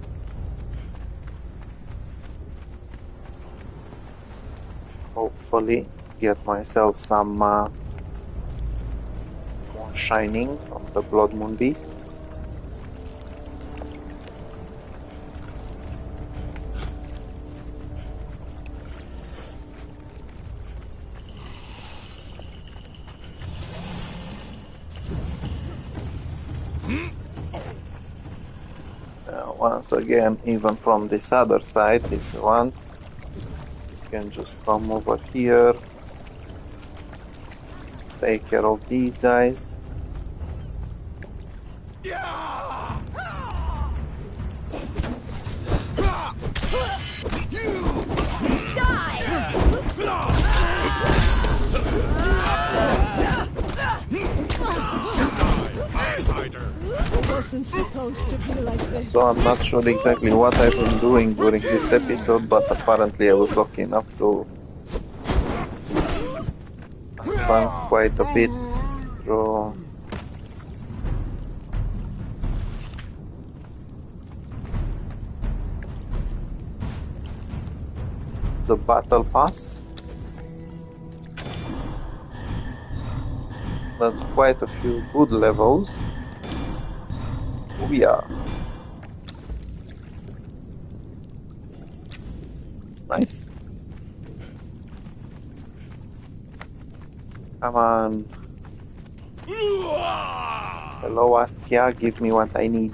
hopefully get myself some more shining from the Blood Moon Beast. Once again, even from this other side, if you want, you can just come over here, take care of these guys. So I'm not sure exactly what I've been doing during this episode, but apparently I was lucky enough to advance quite a bit through the battle pass. That's quite a few good levels. Oh yeah. Nice. Come on. Hello, Askia, give me what I need.